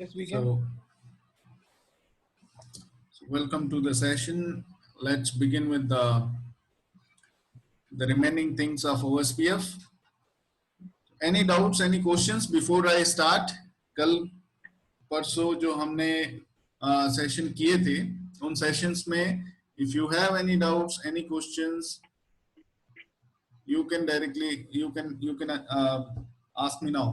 Yes, we can. So, welcome to the session. Let's begin with the remaining things of OSPF. Any doubts, any questions before I start? कल परसों जो हमने session किए थे, उन sessions में if you have any doubts, any questions, you can directly you can ask me now.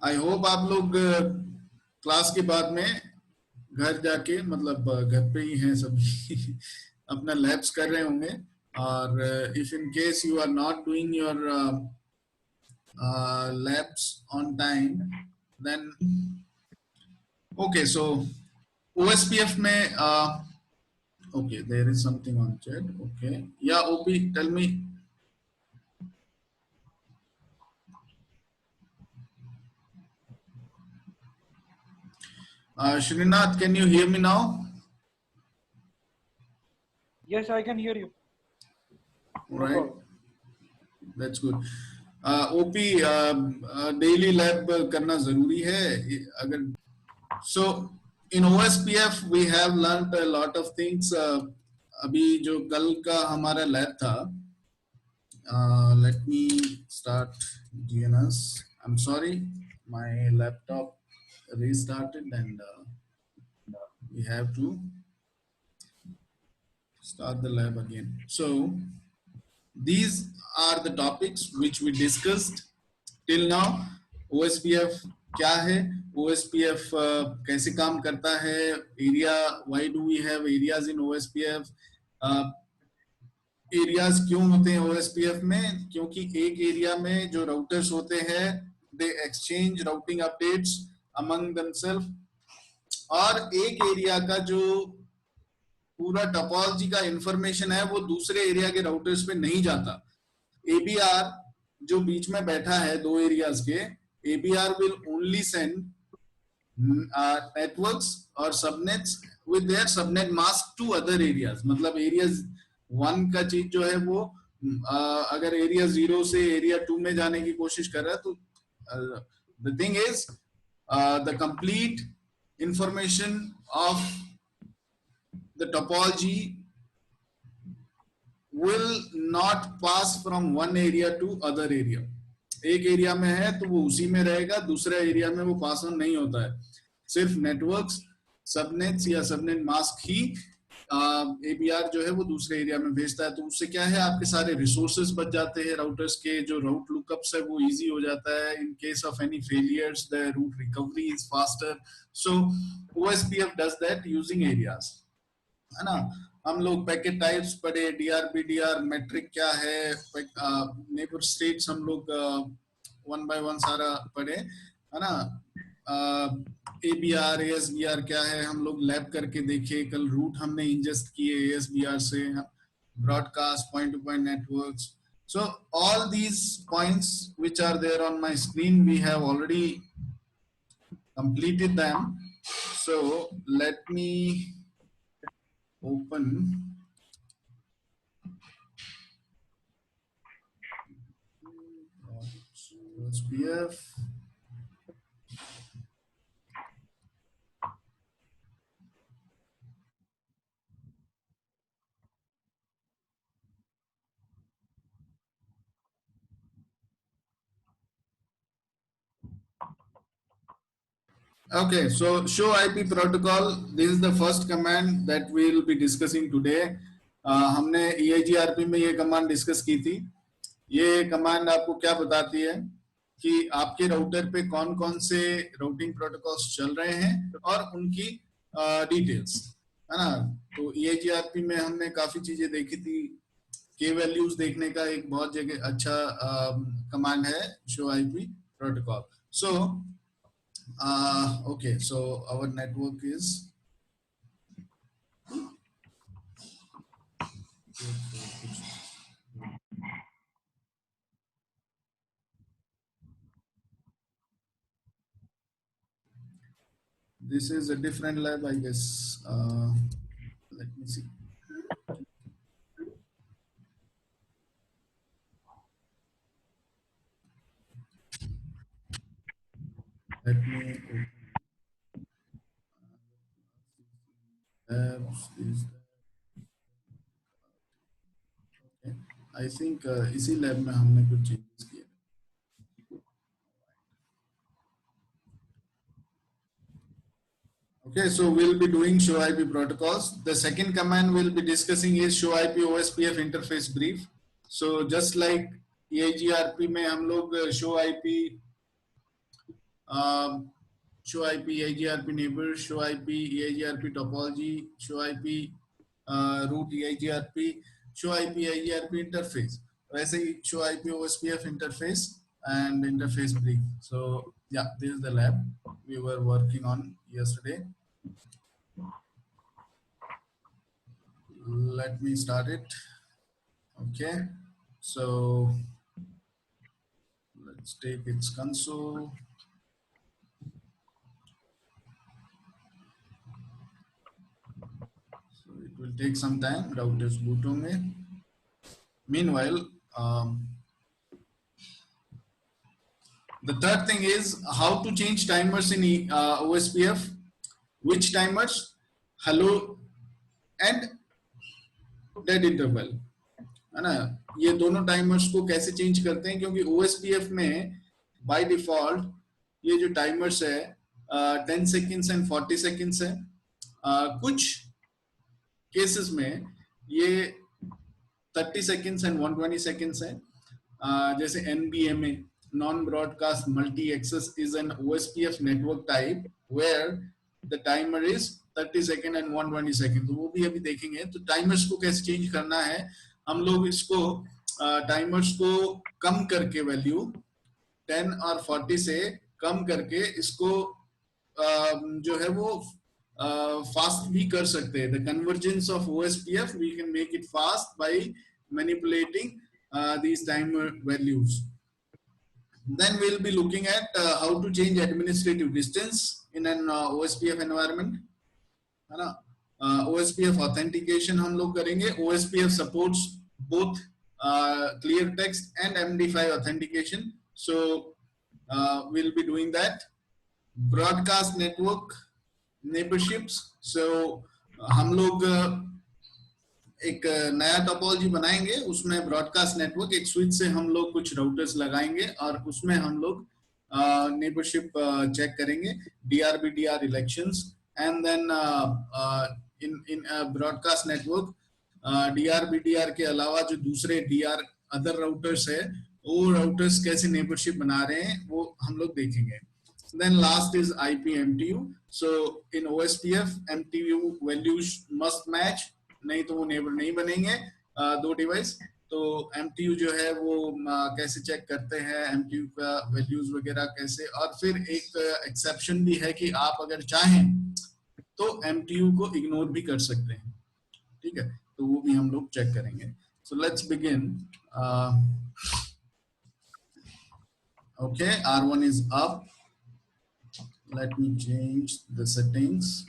I hope आप लोग क्लास के बाद में घर जाके मतलब घर पे ही हैं सभी अपना लैब्स कर रहे होंगे और if in case you are not doing your labs on time then okay so OSPF में okay there is something on chat okay या OP tell me Srinath, can you hear me now? Yes, I can hear you. All right, that's good. OP daily lab करना जरूरी है अगर so in OSPF we have learned a lot of things अभी जो कल का हमारा lab था let me start DNS I am sorry my laptop restarted and we have to start the lab again. So these are the topics which we discussed till now. OSPF क्या है, OSPF कैसे काम करता है, area, why do we have areas in OSPF, areas क्यों होते हैं OSPF में, क्योंकि एक एरिया में जो राउटर्स होते हैं they exchange routing updates among themselves और एक एरिया का जो पूरा टोपोलॉजी का इंफॉर्मेशन है वो दूसरे एरिया के राउटर्स पे नहीं जाता. ABR जो बीच में बैठा है दो एरियाज के, ABR will only send networks और subnets with their subnet mask to other areas. मतलब areas 1 का चीज जो है वो अगर एरिया 0 से एरिया 2 में जाने की कोशिश कर रहा है तो the thing is the complete information of the topology will not pass from one area to other area. एक एरिया में है तो वो उसी में रहेगा, दूसरे एरिया में वो पास ऑन नहीं होता है. सिर्फ नेटवर्क्स, सबनेट्स या सबनेट मास्क ही एबीआर जो है वो दूसरे एरिया में भेजता है. तो उससे क्या है, आपके सारे रिसोर्सेज बच जाते हैं राउटर्स के, जो राउट लुकअप्स है वो इजी हो जाता है. In case of any failures the route recovery is faster. So OSPF does that using areas, है ना. हम लोग पैकेट टाइप्स पढ़े, डीआर मेट्रिक क्या है, नेबर स्टेट्स हम लोग वन बाय वन सारा पढ़े, है ना. एबीआर एएसबीआर क्या है हम लोग लैब करके देखे. कल रूट हमने इंजेस्ट किए एएसबीआर से, broadcast, point to point networks. So all these points which are there on my screen, we have already completed them. So let me open OSPF. Okay, so show IP protocol. This is the first command that we will be discussing today. हमने EIGRP में ये command discuss की थी. ये command आपको क्या बताती है कि आपके राउटर पे कौन कौन से राउटिंग प्रोटोकॉल्स चल रहे हैं और उनकी डिटेल्स, है ना. तो EIGRP में हमने काफी चीजें देखी थी. के वैल्यूज देखने का एक बहुत जगह अच्छा कमांड है show IP protocol. So okay, so our network is this is a different lab, I guess. Let me see. let me open tabs. Okay. I think इसी लैब में हमने कुछ चेंजेस किए. Okay, so we'll be doing show IP protocols. The second command we'll be discussing is show IP OSPF interface brief. So just like EIGRP में हम लोग show IP show IP EIGRP neighbor, show IP EIGRP topology, show IP root EIGRP, show IP EIGRP interface. वैसे ही show IP OSPF interface and interface brief. So yeah, this is the lab we were working on yesterday. Let me start it. Okay, so let's take its console. So it will take some time. Routers boot होंगे. Meanwhile, the third thing is how to change timers in OSPF. Which timers? Hello and dead interval. है ना, ये दोनों timers को कैसे change करते हैं, क्योंकि OSPF में बाय डिफॉल्ट ये जो टाइमर्स है 10 सेकेंड्स एंड 40 सेकेंड्स है. कुछ केसेस में ये 30 सेकेंड्स एंड 120 सेकेंड्स है. जैसे NBMA non broadcast multi access is an OSPF network type where the timer is 30 second and 120 second. तो वो भी अभी देखेंगे. तो टाइमर्स को कैसे चेंज करना है, हम लोग इसको टाइमर्स को कम करके वैल्यू 10 और 40 से कम करके इसको जो है वो फास्ट भी कर सकते हैं. The convergence of OSPF we can make it fast by manipulating these timer values. Then we'll be looking at how to change administrative distance in an OSPF environment. है ना, OSPF authentication हम लोग करेंगे. OSPF supports both clear text and MD5 authentication. So we'll be doing that. Broadcast network neighborships. So हम लोग एक नया topology बनाएंगे. उसमें ब्रॉडकास्ट नेटवर्क एक स्विच से हम लोग कुछ राउटर्स लगाएंगे और उसमें हम लोग नेबरशिप चेक करेंगे, DRBDR elections. And then in broadcast network DRBDR के अलावा जो दूसरे DR अदर राउटर्स है, वो राउटर्स कैसे नेबरशिप बना रहे हैं वो हम लोग देखेंगे. Then last is IP MTU. So in OSPF MTU values must match, नहीं तो वो नेबर नहीं बनेंगे दो डिवाइस. तो MTU जो है वो कैसे चेक करते हैं, MTU का वैल्यूज वगैरह कैसे. और फिर एक एक्सेप्शन भी है कि आप अगर चाहें तो MTU को इग्नोर भी कर सकते हैं. ठीक है, तो वो भी हम लोग चेक करेंगे. So let's begin. Okay, R1 is up. Let me change the settings.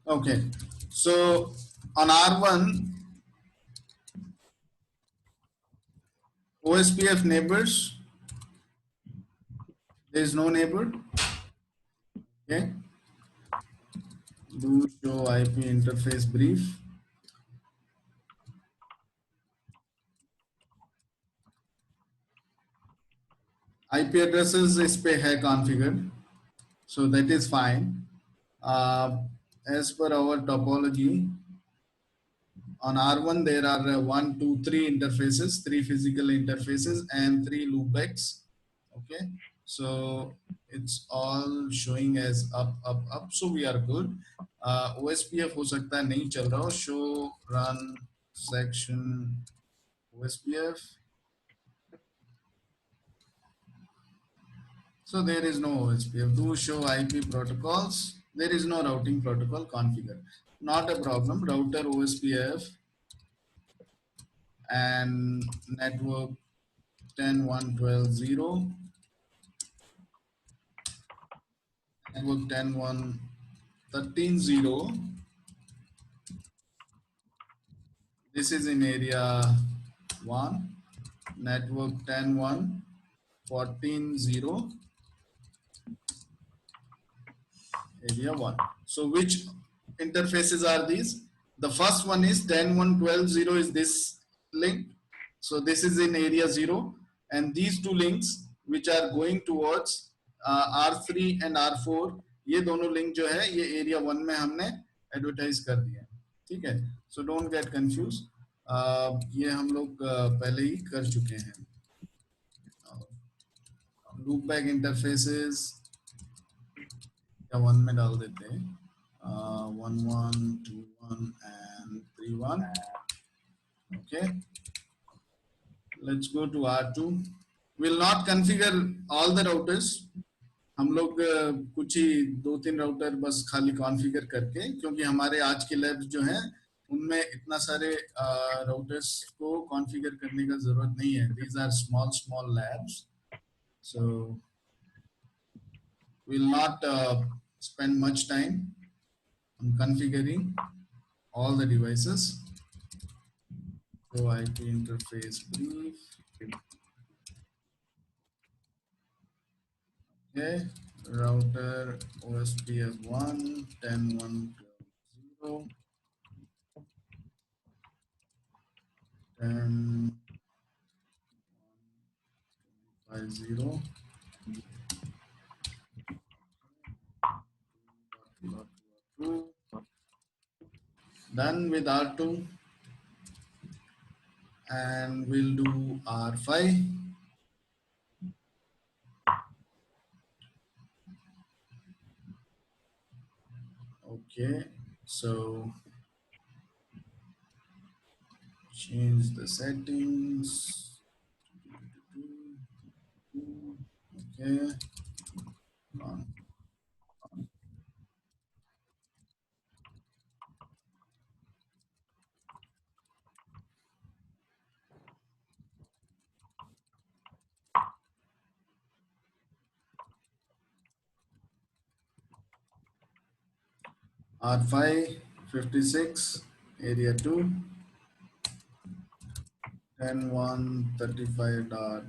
Okay, so on R1, OSPF neighbors, there is no neighbor. Okay, do show IP interface brief. IP addresses इस पे है configured, so that is fine. As per our topology, on R1 there are 1, 2, 3 interfaces, 3 physical interfaces and 3 loopbacks. Okay, so it's all showing as up, so we are good. OSPF हो सकता है नहीं चल रहा हो. Show run section OSPF. So there is no OSPF. Do show IP protocols. There is no routing protocol configured. Not a problem. Router OSPF and network 10.1.12.0, network 10.1.13.0, this is in area 1, network 10.1.14.0, area 1. So which interfaces are these? The first one is 10.1.12.0 is this link. So this is in area 0, and these two links which are going towards R3 and R4, ये दोनों link जो है ये area 1 में हमने advertise कर दिया है, ठीक है. सो डोंट गेट कंफ्यूज, ये हम लोग पहले ही कर चुके हैं. लूप बैक इंटरफेसेस या 1 में डाल देते हैं, 1 1 2 1 and 3 1. Okay, let's go to R2. We'll not configure all the routers. हम लोग कुछ ही 2-3 राउटर बस खाली कॉन्फ़िगर करके, क्योंकि हमारे आज के लैब्स जो हैं उनमें इतना सारे राउटर्स को कॉन्फ़िगर करने का जरूरत नहीं है. These are small labs, so we'll not spend much time on configuring all the devices. So IP interface brief. Okay, router OSPF1 10.1.12.0 10.1.50. Done with R2, and we'll do R5. Okay, so change the settings. Okay, on. R5 56 area 2 10.1.35 dot.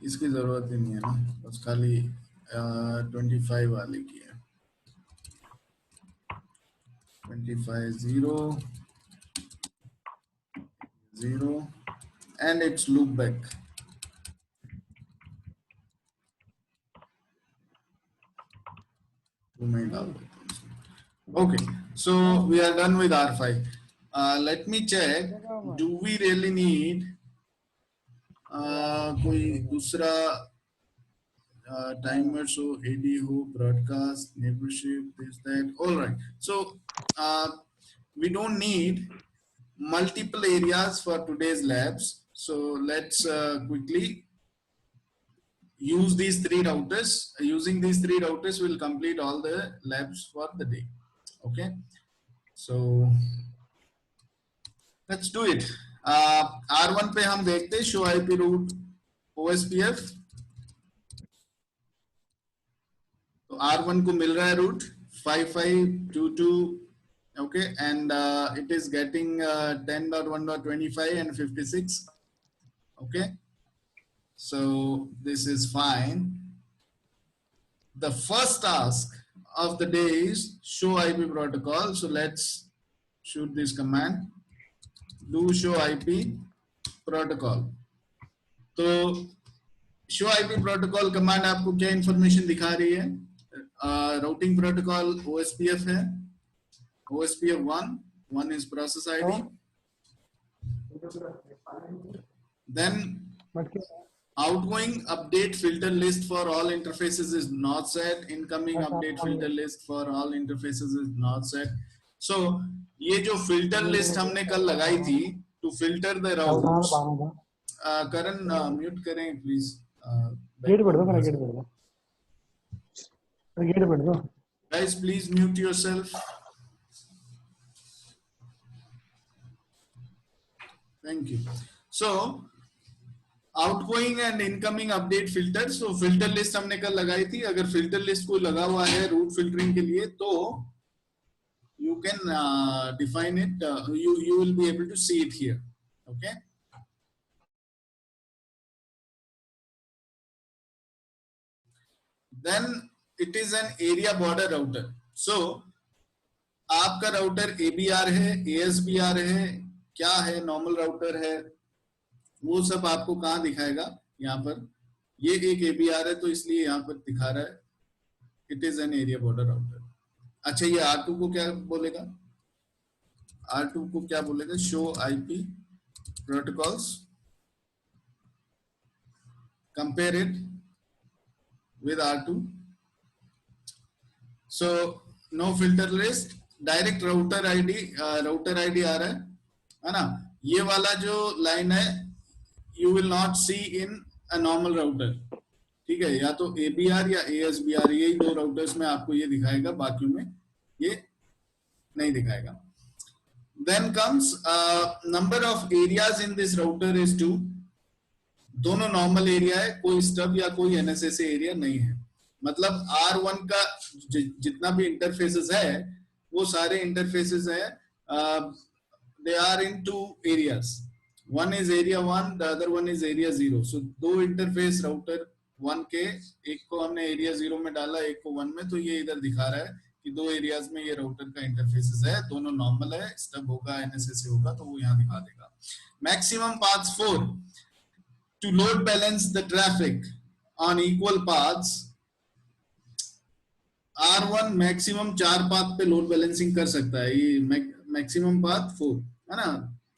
इसकी जरूरत ही नहीं है ना, बस खाली 25 वाले की है. 25.0 0 and it's loop back. Okay, so we are done with R5. Let me check, do we really need कोई दूसरा timer, so AD हो, broadcast, neighborship, this, that. All right, so we don't need multiple areas for today's labs. So let's quickly use these 3 routers. Using these 3 routers will complete all the labs for the day. Okay, so let's do it. R1 पे हम देखते हैं show IP route OSPF. तो R1 को मिल रहा है route 5522. Okay, and it is getting 10.1.25 and 56. Okay, so this is fine. The first task of the day is show IP protocol. So let's shoot this command. Do show IP protocol. तो show IP protocol command आपको क्या information दिखा रही है? Routing protocol OSPF है. OSPF 1 is process ID. Then outgoing update filter list for all interfaces is not set. Incoming update filter list for all interfaces is not set. So ये जो filter list हमने कल लगाई थी to filter the routes. Karan mute करें please. Gate बढ़ दो. Guys, please mute yourself. Thank you. So outgoing and incoming update filter. So filter list हमने कल लगाई थी. अगर filter list कोई लगा हुआ है route filtering के लिए, तो you can define it. You will be able to see it here. Okay. Then it is an area border router. So आपका राउटर ABR है, ASBR है, क्या है, नॉर्मल राउटर है, वो सब आपको कहाँ दिखाएगा? यहाँ पर ये एक ABR है तो इसलिए यहाँ पर दिखा रहा है it is an area border router. अच्छा, ये R2 को क्या बोलेगा? R2 को क्या बोलेगा? Show IP protocols, compare it with R2. So no filter list, direct router ID आ रहा है ना? ये वाला जो लाइन है you will not see in a normal router. ठीक है, या तो ABR या ASBR, यही दो राउटर्स में आपको ये दिखाएगा, बाकी में ये नहीं दिखाएगा. Then comes number of areas in this router is 2. दोनों नॉर्मल एरिया है, कोई स्टब या कोई NSSA एरिया नहीं है. मतलब R1 का जितना भी इंटरफेसेस है वो सारे इंटरफेसेस है, they are in 2 areas. One is area 1, the other one is area 0. So दो इंटरफेस राउटर 1 के, एक को हमने एरिया 0 में डाला, एक को 1 में, तो ये इधर दिखा रहा है कि दो एरियाज में ये राउटर का इंटरफेसेस है, दोनों नॉर्मल है. स्टब होगा, NSSA होगा, तो वो यहाँ दिखा देगा. Maximum paths 4 to load balance the traffic on equal paths. R1 maximum 4 path पे लोड बैलेंसिंग कर सकता है. ये मैक्सिमम पाथ 4 है ना.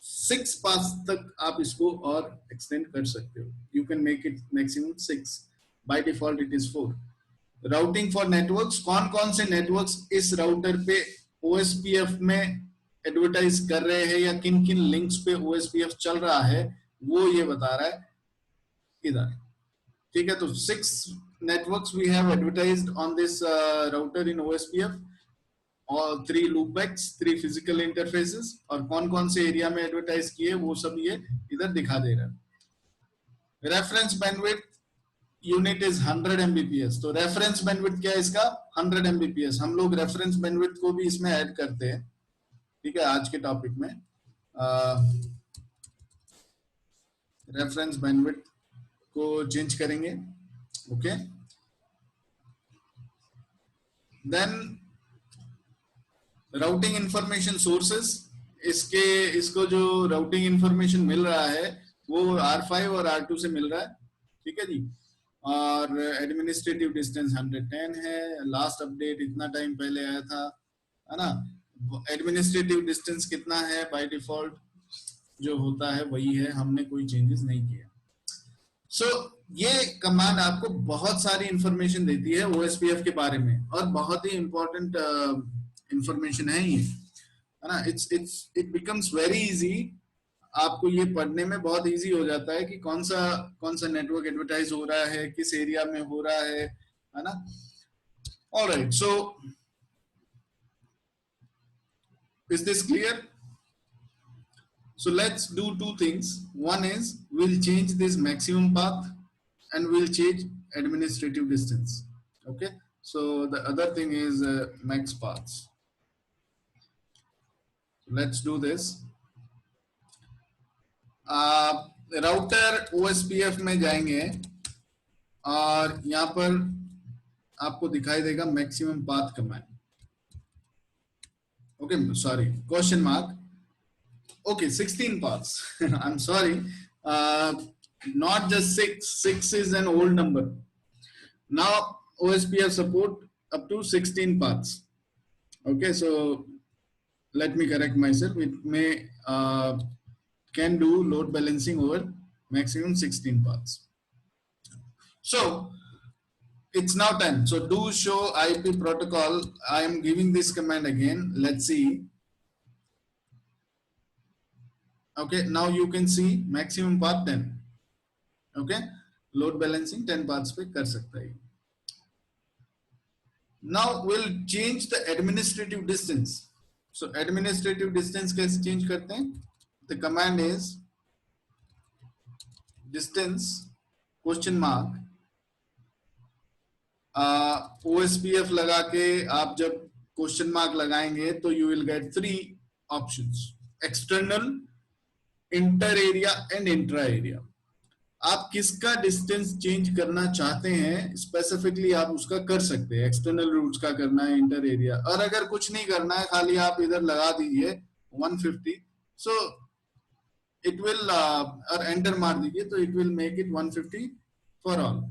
6 पाथ तक आप इसको और एक्सटेंड कर सकते हो. You can make it maximum 6. By default it is 4. Routing for networks, कौन कौन से नेटवर्क्स इस राउटर पे OSPF में एडवर्टाइज कर रहे हैं या किन किन लिंक्स पे OSPF चल रहा है, वो ये बता रहा है इधर. ठीक है, तो 6 networks we have advertised on this router in OSPF, और 3 loopbacks, 3 physical interfaces, और कौन कौन से एरिया में एडवर्टाइज किए वो सब ये इधर दिखा दे रहा है. Reference bandwidth unit is 100 Mbps. तो रेफरेंस बैंडविड्थ क्या है इसका? 100 Mbps. हम लोग रेफरेंस बैंडविड्थ को भी इसमें ऐड करते हैं. ठीक है, आज के टॉपिक में रेफरेंस बैंडविड्थ को चेंज करेंगे. Okay, then routing information sources. इसको जो राउटिंग इंफॉर्मेशन मिल रहा है वो R5 और R2 से मिल रहा है. ठीक है जी. और एडमिनिस्ट्रेटिव डिस्टेंस 110 है. लास्ट अपडेट इतना टाइम पहले आया था, है ना. एडमिनिस्ट्रेटिव डिस्टेंस कितना है? बाय डिफॉल्ट जो होता है वही है, हमने कोई चेंजेस नहीं किया. सो ये कमांड आपको बहुत सारी इंफॉर्मेशन देती है OSPF के बारे में, और बहुत ही इंपॉर्टेंट इंफॉर्मेशन है ये, है ना. It becomes very easy. आपको ये पढ़ने में बहुत इजी हो जाता है कि कौन सा नेटवर्क एडवर्टाइज हो रहा है, किस एरिया में हो रहा है ना. Alright, so is this clear? So let's do 2 things. One is we'll change this maximum path and we'll change administrative distance. Okay. So the other thing is max paths. Let's do this. Router OSPF में जाएंगे और यहाँ पर आपको दिखाई देगा maximum path command. Okay, sorry, question mark. Okay, 16 paths. I'm sorry. Not just 6. 6 is an old number. Now OSPF support up to 16 paths. Okay, so let me correct myself. It may can do load balancing over maximum 16 paths. So it's now 10. So do show IP protocol. I am giving this command again. Let's see. Okay, now you can see maximum path 10. Okay, load balancing 10 paths पे कर सकता है. Now we'll change the administrative distance. So administrative distance कैसे change करते हैं? The command is distance question mark OSPF लगा के आप जब क्वेश्चन मार्क लगाएंगे तो you will get 3 options, external, inter area and intra area. आप किसका डिस्टेंस चेंज करना चाहते हैं स्पेसिफिकली आप उसका कर सकते हैं, एक्सटर्नल रूट्स का करना है, इंटर एरिया, और अगर कुछ नहीं करना है खाली आप इधर लगा दीजिए 150, सो इट विल और एंटर मार दीजिए तो it will make it 150 for all.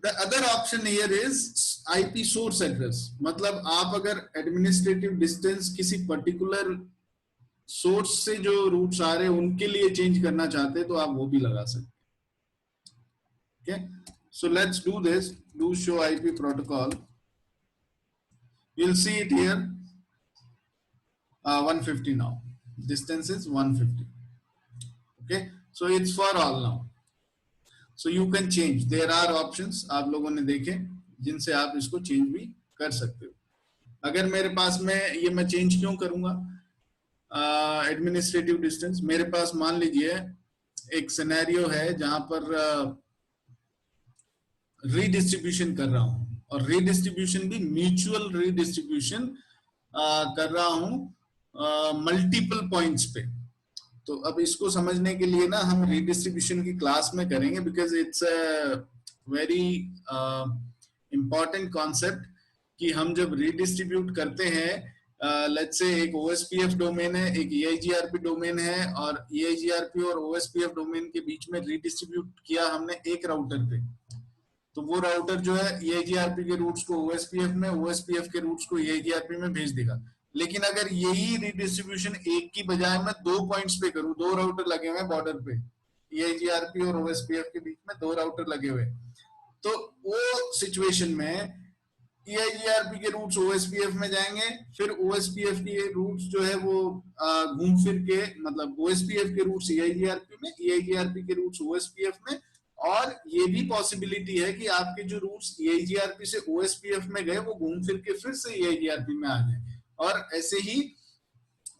The other option here is IP source address, मतलब आप अगर एडमिनिस्ट्रेटिव डिस्टेंस किसी पर्टिकुलर सोर्स से जो रूट्स आ रहे हैं उनके लिए चेंज करना चाहते हैं तो आप वो भी लगा सकते हैं। Okay, so let's do this. Do show IP protocol. You'll see it here. 150 now. Distance is 150. Okay, so it's for all now. So you can change. There are options. आप लोगों ने देखे जिनसे आप इसको चेंज भी कर सकते हो। अगर मेरे पास में ये मैं चेंज क्यों करूंगा एडमिनिस्ट्रेटिव डिस्टेंस, मेरे पास मान लीजिए एक सिनेरियो है जहां पर रीडिस्ट्रीब्यूशन कर रहा हूं, और रीडिस्ट्रीब्यूशन भी म्यूचुअल रीडिस्ट्रीब्यूशन कर रहा हूं मल्टीपल पॉइंट्स पे। तो अब इसको समझने के लिए ना हम रीडिस्ट्रीब्यूशन की क्लास में करेंगे, because it's a very important concept कि हम जब रीडिस्ट्रीब्यूट करते हैं, लेट्स से एक OSPF डोमेन है, एक EIGRP डोमेन है, और EIGRP और OSPF डोमेन के बीच में रीडिस्ट्रीब्यूट किया हमने एक राउटर पे, तो वो राउटर जो है EIGRP के रूट्स को OSPF में, OSPF के रूट्स को EIGRP में भेज देगा। लेकिन अगर यही रीडिस्ट्रीब्यूशन एक की बजाय मैं 2 पॉइंट्स पे करूं, 2 राउटर लगे हुए हैं बॉर्डर पे, EIGRP और OSPF के बीच में 2 राउटर लगे हुए, तो वो सिचुएशन में EIGRP के रूट्स OSPF में जाएंगे, फिर OSPF के रूट्स जो है वो घूम फिर के, मतलब OSPF के रूट्स EIGRP में, EIGRP के रूट्स OSPF में, और ये भी पॉसिबिलिटी है कि आपके जो रूट्स EIGRP से OSPF में गए वो घूम फिर के फिर से EIGRP में आ जाए, और ऐसे ही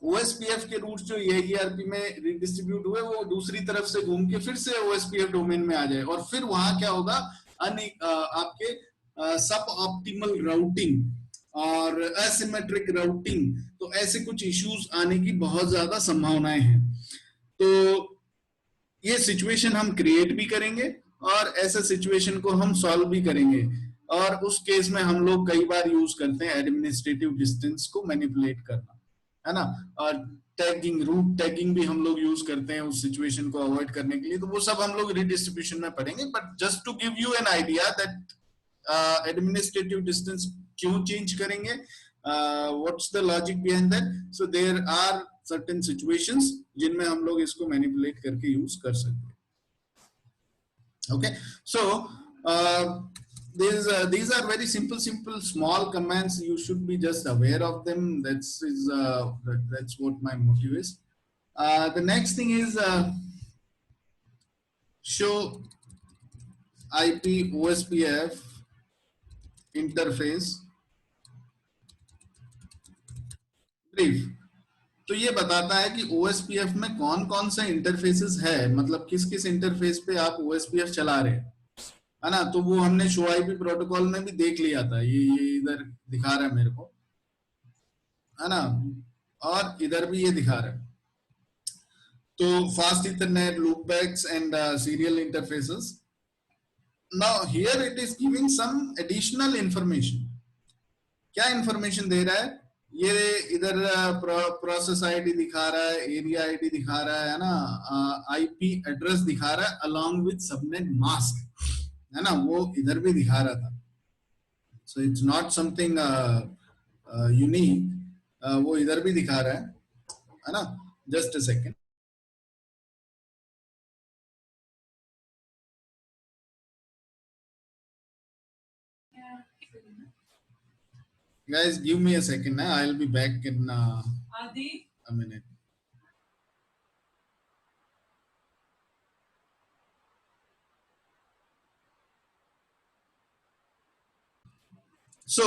OSPF के रूट्स जो EIGRP में रिडिस्ट्रीब्यूट हुए वो दूसरी तरफ से घूम के फिर से OSPF डोमेन में आ जाए, और फिर वहां क्या होगा, आपके सब ऑप्टिमल राउटिंग और एसिमेट्रिक राउटिंग, तो ऐसे कुछ इश्यूज आने की बहुत ज्यादा संभावनाएं हैं। तो ये सिचुएशन हम क्रिएट भी करेंगे और ऐसे सिचुएशन को हम सॉल्व भी करेंगे, और उस केस में हम लोग कई बार यूज करते हैं एडमिनिस्ट्रेटिव डिस्टेंस को मैनिपुलेट करना, है ना, और टैगिंग, रूट टैगिंग भी हम लोग यूज करते हैं उस सिचुएशन को अवॉइड करने के लिए, तो वो सब हम लोग रीडिस्ट्रीब्यूशन में पढ़ेंगे। But just to give you an idea that administrative distance क्यों चेंज करेंगे, what's the logic behind that, so there are certain situations जिनमें हम लोग इसको मैनिपुलेट करके यूज कर सकते हैं। Okay, so these are very simple small commands, you should be just aware of them. That's what my motive is. The next thing is show IP OSPF interface brief। तो ये बताता है कि OSPF में कौन कौन से इंटरफेसेस है, मतलब किस किस इंटरफेस पे आप OSPF चला रहे हैं, है ना। तो वो हमने शो आईपी प्रोटोकॉल में भी देख लिया था, ये इधर दिखा रहा है मेरे को, है ना, और इधर भी ये दिखा रहा है। तो fast ethernet, loopbacks and serial interfaces. Now here it is giving some additional information. क्या इंफॉर्मेशन दे रहा है, ये इधर प्रोसेस आईडी दिखा रहा है, एरिया आईडी दिखा रहा है ना, आईपी एड्रेस दिखा रहा है अलोंग विद सबनेट मास्क, है ना, वो इधर भी दिखा रहा था। So it's not something unique, वो इधर भी दिखा रहा है ना। Just a second, guys, give me a second, I'll be back in a minute. So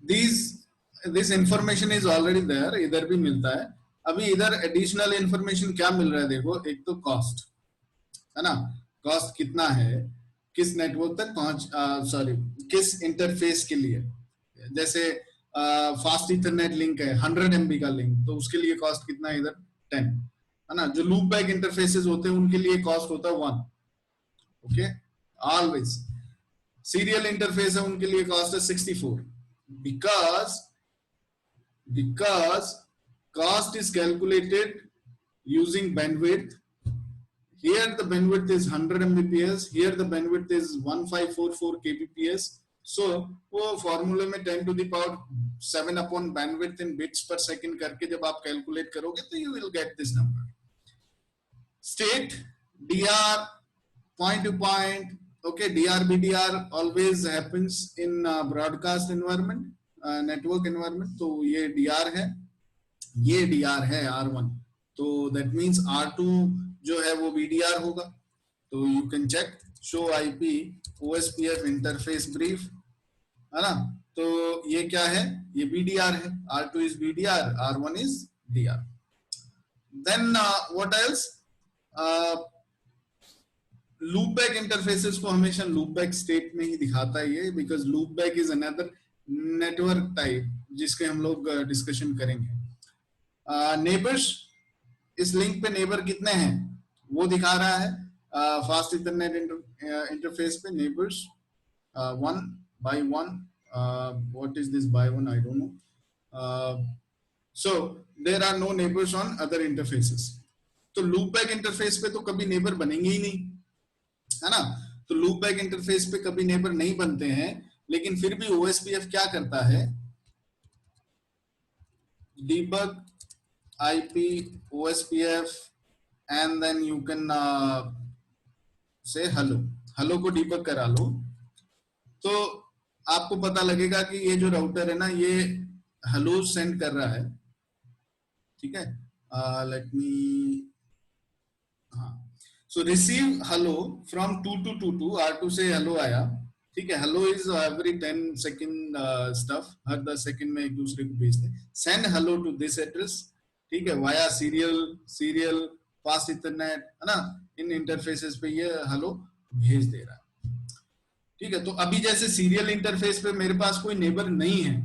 this information is already there, इधर भी मिलता है। अभी इधर एडिशनल इंफॉर्मेशन क्या मिल रहा है, देखो, एक तो कॉस्ट, है ना, कॉस्ट कितना है, किस नेटवर्क तक किस इंटरफेस के लिए। जैसे फास्ट इथरनेट लिंक है 100 MB का लिंक, तो उसके लिए कॉस्ट कितना है इधर 10 है ना। जो लूप बैक इंटरफेसेस होते हैं उनके लिए कॉस्ट होता है 1। Okay, always. सीरियल इंटरफेस है उनके लिए कॉस्ट है 64, because cost is calculated using bandwidth. Here the bandwidth is 100 Mbps, here the bandwidth is 1544 kbps. So वो फॉर्मूले में 10 to the power 7 upon bandwidth in bits per second करके जब आप कैलकुलेट करोगे तो you will get this number. State DR point to point. Okay, DR BDR always happens in broadcast environment, network environment. तो ये DR है, ये DR है R1, तो that means R2 जो है वो BDR होगा। तो you can check show IP OSPF interface brief, है ना। तो ये क्या है, ये BDR है, R2 is BDR, R1 is DR. Then what else? Loop back interfaces को हमेशा लूप बैक स्टेट में ही दिखाता है ये, because loop back is another network type जिसके हम लोग डिस्कशन करेंगे। नेबर्स, इस लिंक पे नेबर कितने हैं वो दिखा रहा है। फास्ट इथरनेट इंटरफेस पे neighbours 1 by 1, what is this by 1, I don't know. So there are no neighbors on other interfaces. तो लूप बैक इंटरफेस पे तो कभी नेबर बनेंगे ही नहीं, है ना। तो लूप बैक इंटरफेस पे कभी नेबर नहीं बनते हैं, लेकिन फिर भी OSPF क्या करता है, debug IP OSPF and then you can say hello को debug करा लो, तो आपको पता लगेगा कि ये जो राउटर है ना ये हेलो सेंड कर रहा है। ठीक है, लेट मी, हाँ, सो रिसीव हेलो फ्रॉम 2222, R2 से हेलो आया। ठीक है, hello is every 10 second stuff, हर 10 सेकंड में एक दूसरे को भेजते हैं। Send hello to this address, ठीक है, वाया सीरियल फास्ट इथरनेट, है ना, इन इंटरफेसेस पे ये हेलो भेज दे रहा है। ठीक है, तो अभी जैसे सीरियल इंटरफेस पे मेरे पास कोई नेबर नहीं है,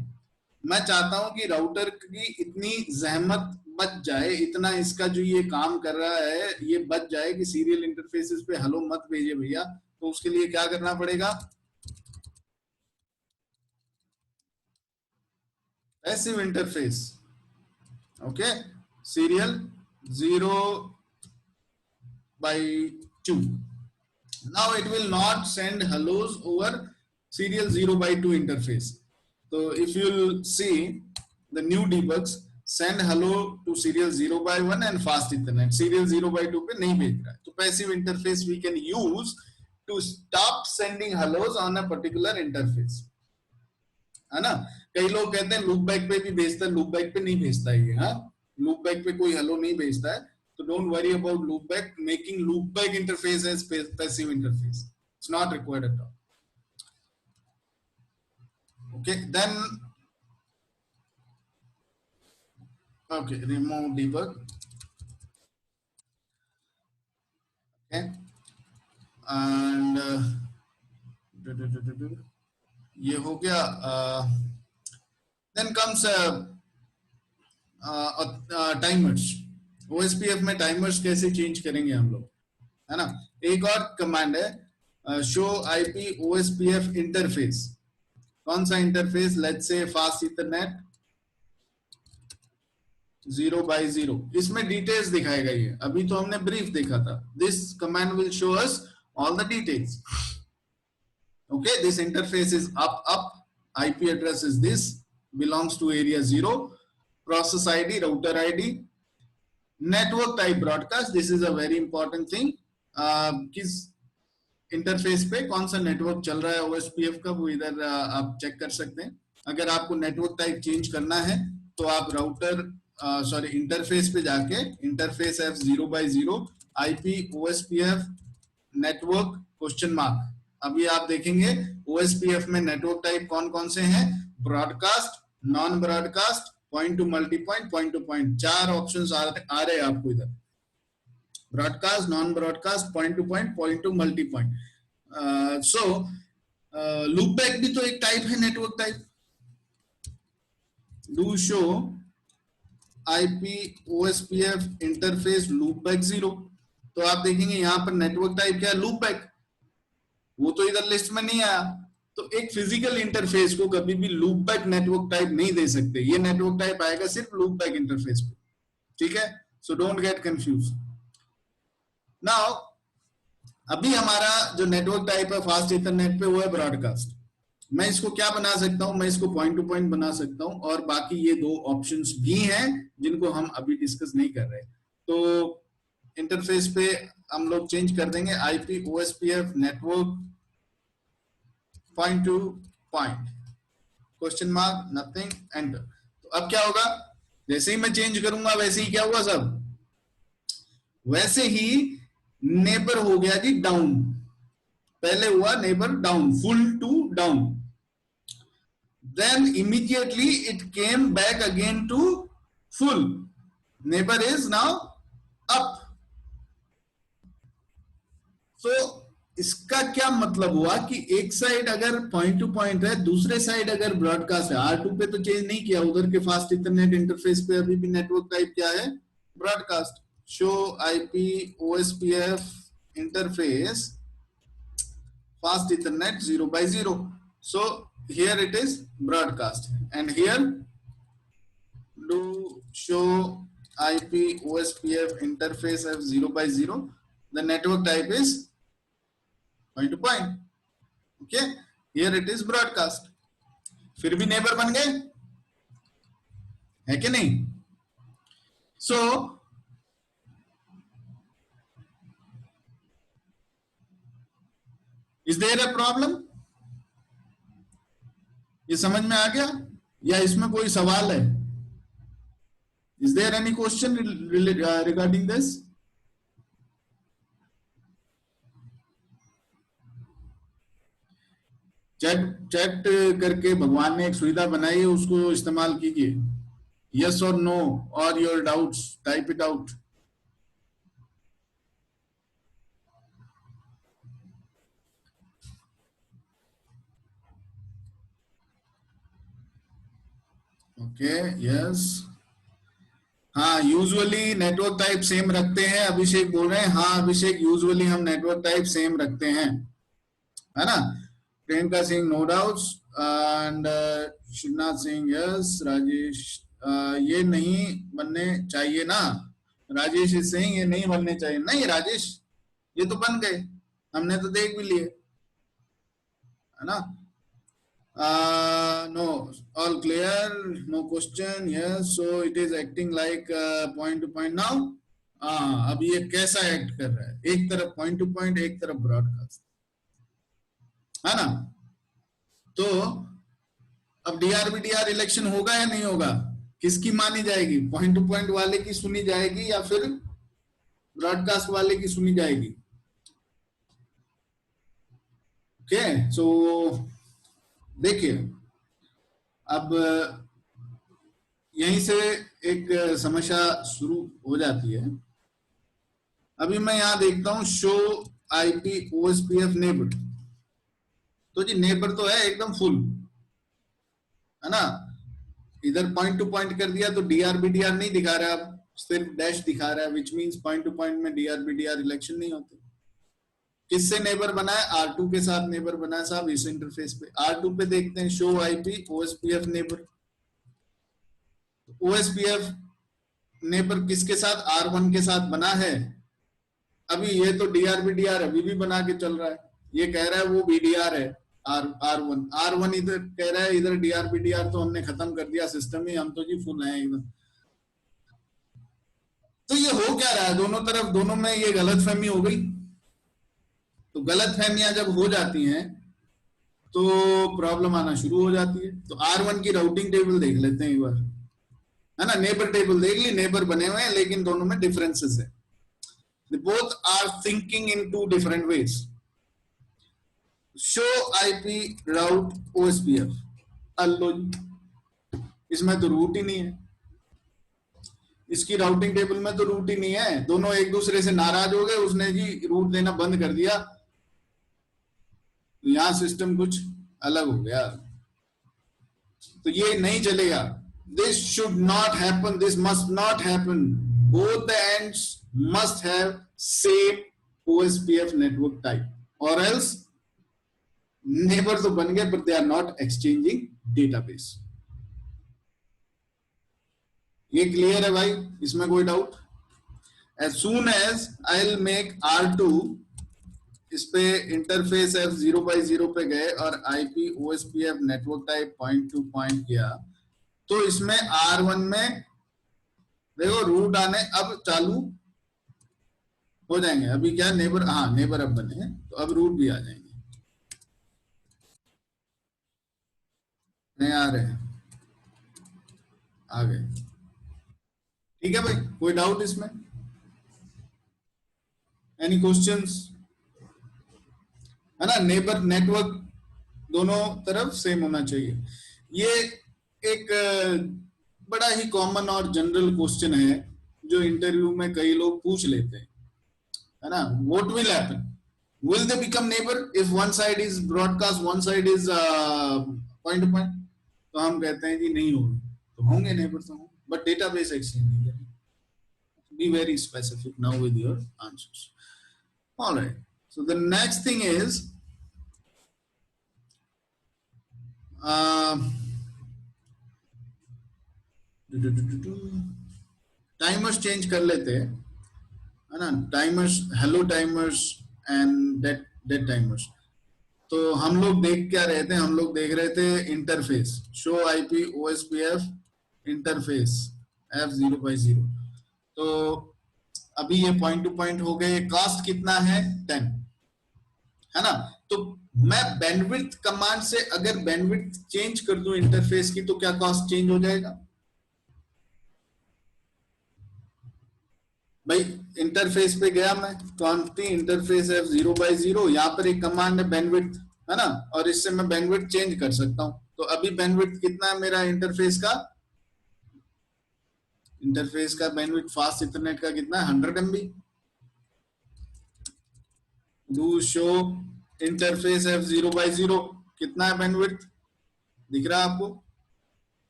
मैं चाहता हूं कि राउटर की इतनी जहमत बच जाए, इतना इसका जो ये काम कर रहा है ये बच जाए कि सीरियल इंटरफेसेस पे हेलो मत भेजे भैया। तो उसके लिए क्या करना पड़ेगा, passive interface. Okay, serial 0/2, now it will not send hellos over serial 0/2 interface. So if you'll see the new debugs, send hello to serial 0/1 and fast ethernet, serial 0/2 पे नहीं भेज रहा है। तो passive interface we can use to stop sending hellos on a particular interface, है ना। कई लोग कहते हैं लूप बैक पे भी भेजता है, लूप बैक पे नहीं भेजता है ये, हाँ, लूप बैक पे कोई हेलो नहीं भेजता है। So don't worry about loop back, making loop back interface as passive interface. It's not required at all. Okay, then, okay, remove debug. Okay, and ये हो गया। Then comes timers. OSPF में timers कैसे change करेंगे हम लोग, है ना। एक और कमांड है शो IP OSPF इंटरफेस। कौन सा interface, let's say fast Ethernet 0/0, इसमें डिटेल्स दिखाएगा ये। अभी तो हमने ब्रीफ देखा था। This command will show us all the details. Okay, this interface is up, IP address is this, belongs to area 0, process ID, router ID, network type broadcast, this is a very important thing. किस interface पे कौन सा network चल रहा है OSPF का, वो इधर आप चेक कर सकते हैं। अगर आपको नेटवर्क टाइप चेंज करना है तो आप राउटर इंटरफेस पे जाके interface F 0/0 IP OSPF network $। अभी आप देखेंगे OSPF में नेटवर्क टाइप कौन कौन से हैं, broadcast, non broadcast, point to multi point, point to point, 4 options आ रहे हैं आपको इधर, broadcast, non broadcast, point to point, point to multi point. So loopback भी तो एक टाइप है, network type. Do show IP OSPF interface loopback 0। तो आप देखेंगे यहां पर नेटवर्क टाइप क्या है, लूप बैक। वो तो इधर लिस्ट में नहीं आया। तो एक फिजिकल इंटरफेस को कभी भी लूप बैक नेटवर्क टाइप नहीं दे सकते। ये नेटवर्क टाइप आएगा सिर्फ लूप बैक इंटरफेस पे, ठीक है। So don't get confuse. Now अभी हमारा जो नेटवर्क टाइप है फास्ट इथरनेट पे वो है ब्रॉडकास्ट। मैं इसको क्या बना सकता हूं, मैं इसको पॉइंट टू पॉइंट बना सकता हूं, और बाकी ये दो ऑप्शंस भी हैं जिनको हम अभी डिस्कस नहीं कर रहे। तो इंटरफेस पे हम लोग चेंज कर देंगे IP OSPF network point to point, question mark, nothing, enter. तो अब क्या होगा, जैसे ही मैं चेंज करूंगा वैसे ही क्या हुआ, सब वैसे ही नेबर हो गया जी डाउन। पहले हुआ neighbour down, full to down, then immediately it came back again to full. Neighbor is now up. So इसका क्या मतलब हुआ कि एक साइड अगर पॉइंट टू पॉइंट है, दूसरे साइड अगर ब्रॉडकास्ट है। R2 पे तो चेंज नहीं किया, उधर के फास्ट इथरनेट इंटरफेस पे अभी भी नेटवर्क टाइप क्या है, broadcast. Show IP OSPF interface fast Ethernet 0/0। So here it is broadcast, and here do show IP OSPF interface of 0/0. The network type is point to point. Okay, here it is broadcast. फिर भी neighbour बन गए, है कि नहीं? So is there a problem? ये समझ में आ गया या इसमें कोई सवाल है? Is there any question regarding this? Chat करके भगवान ने एक सुविधा बनाई है, उसको इस्तेमाल कीजिए। यस और नो और your doubts, type it out. Okay, yes. हाँ, यूजुअली नेटवर्क टाइप सेम रखते हैं, अभिषेक बोल रहे हैं। हाँ अभिषेक, यूजुअली हम नेटवर्क टाइप सेम रखते हैं, है ना। Priyanka Singh, no doubts, and Shivnath Singh, yes. Rajesh, ये नहीं बनने चाहिए ना। राजेश इज सेइंग ये नहीं बनने चाहिए। नहीं राजेश, ये तो बन गए, हमने तो देख भी लिए, है ना। No, all clear, no question, yes. So it is acting like point to point now. अब ये कैसा एक्ट कर रहा है, एक तरफ पॉइंट टू पॉइंट, एक तरफ ब्रॉडकास्ट, है ना। तो अब डीआर इलेक्शन होगा या नहीं होगा, किसकी मानी जाएगी, पॉइंट टू पॉइंट वाले की सुनी जाएगी या फिर ब्रॉडकास्ट वाले की सुनी जाएगी? ओके, सो देखिए, अब यहीं से एक समस्या शुरू हो जाती है। अभी मैं यहां देखता हूं शो आईपी ओएसपीएफ नेबर, तो जी नेबर तो है एकदम फुल, है ना। इधर पॉइंट टू पॉइंट कर दिया तो डीआर नहीं दिखा रहा है, अब सिर्फ डैश दिखा रहा है, which means point to point में डीआर इलेक्शन नहीं होते। किससे नेबर बना है, R2 के साथ नेबर बना है साहब इस इंटरफेस पे। R2 पे देखते हैं show IP OSPF neighbour. OSPF neighbour किसके साथ, R1 के साथ बना है। अभी ये तो डीआर अभी भी बना के चल रहा है, ये कह रहा है वो बीडीआर है, R1 इधर कह रहा है इधर डीआर तो हमने खत्म कर दिया सिस्टम ही, हम तो जी फुल हैं एकदम। तो ये हो क्या रहा है, दोनों तरफ, दोनों में ये गलतफहमी हो गई। तो गलतफहमियां जब हो जाती हैं तो प्रॉब्लम आना शुरू हो जाती है। तो R1 की राउटिंग टेबल देख लेते हैं एक बार, है ना। नेबर टेबल देख ली, नेबर बने हुए हैं लेकिन दोनों में डिफरेंसेस है। Both are thinking in two different ways. Show IP route OSPF, अल्लो इसमें तो रूट ही नहीं है, इसकी राउटिंग टेबल में तो रूट ही नहीं है। दोनों एक दूसरे से नाराज हो गए, उसने जी रूट देना बंद कर दिया, यहाँ सिस्टम कुछ अलग हो गया, तो ये नहीं चलेगा. This should not happen, this must not happen. Both the ends must have same OSPF network type, और एल्स नेबर तो बन गए, but they are not exchanging database. ये क्लियर है भाई? इसमें कोई doubt? As soon as I'll make R2, इस पे इंटरफेस F0/0 पे गए और IP OSPF network type point to point किया, तो इसमें R1 में देखो रूट आने अब चालू हो जाएंगे. अभी क्या नेबर, हाँ नेबर अब बने हैं, तो अब रूट भी आ जाएंगे. नहीं आ रहे हैं? आ गए. ठीक है भाई, कोई डाउट इसमें? Any questions? है ना, नेबर नेटवर्क दोनों तरफ सेम होना चाहिए. ये एक बड़ा ही कॉमन और जनरल क्वेश्चन है जो इंटरव्यू में कई लोग पूछ लेते हैं, है ना. What will happen, will they become neighbour if one side is broadcast, one side is point to point? तो हम कहते हैं जी नहीं होंगे. तो होंगे नेबर तो होंगे, बट डेटाबेस एक्सचेंज नहीं करेंगे. Be very specific now with your answers. All right. So the next thing is timers change कर लेते हैं, है ना. Timers, hello timers and dead timers. तो हम लोग देख क्या रहे थे? हम लोग देख रहे थे interface, show IP OSPF interface F0/0. तो अभी ये पॉइंट टू पॉइंट हो गए. कॉस्ट कितना है? 10, है ना. तो मैं बैंडविड्थ कमांड से अगर बैंडविड्थ चेंज कर दूं इंटरफेस की, तो क्या कॉस्ट चेंज हो जाएगा? भाई इंटरफेस पे गया मैं, क्वांटिटी इंटरफेस F0/0, यहाँ पर एक कमांड है बैंडविड्थ, है ना, और इससे मैं बैंडविड्थ चेंज कर सकता हूं. तो अभी बैंडविड्थ कितना है मेरा इंटरफेस का? इंटरफेस का बैंडविड्थ फास्ट इंटरनेट का कितना है? 100 MB. Do show interface F0/0 कितना है बैंडविड्थ? दिख रहा है आपको?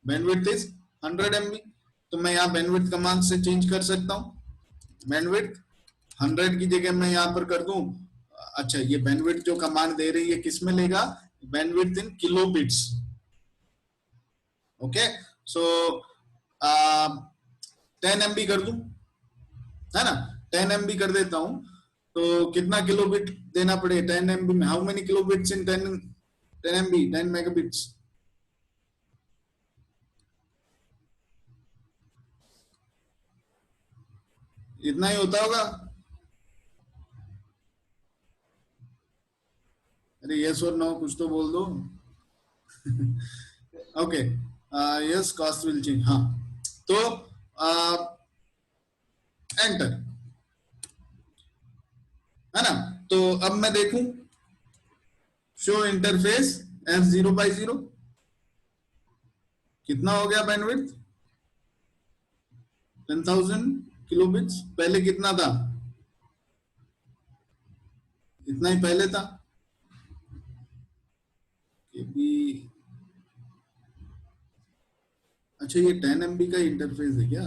Bandwidth is 100 MB. तो मैं यहाँ बैंडविड्थ कमांड से चेंज कर सकता हूँ. बैंडविड्थ 100 की जगह मैं यहाँ पर कर दूं, अच्छा ये बैंडविड्थ जो कमांड दे रही है किस में लेगा? बैंडविड्थ इन किलोबिट्स. ओके, सो 10 MB कर दूं, है ना. 10 MB कर देता हूं, तो कितना किलोबिट देना पड़े 10 MB में? How many kilobits in 10 MB? 10 megabits. इतना ही होता होगा. अरे यस और नो कुछ तो बोल दो. Okay, yes cost will change. हाँ, तो एंटर, है ना. तो अब मैं देखूं शो इंटरफेस F0/0 कितना हो गया बैंडविड्थ? 10,000 किलोबिट्स. पहले कितना था? इतना ही पहले था. ये भी अच्छा, ये 10 MB का इंटरफेस है क्या?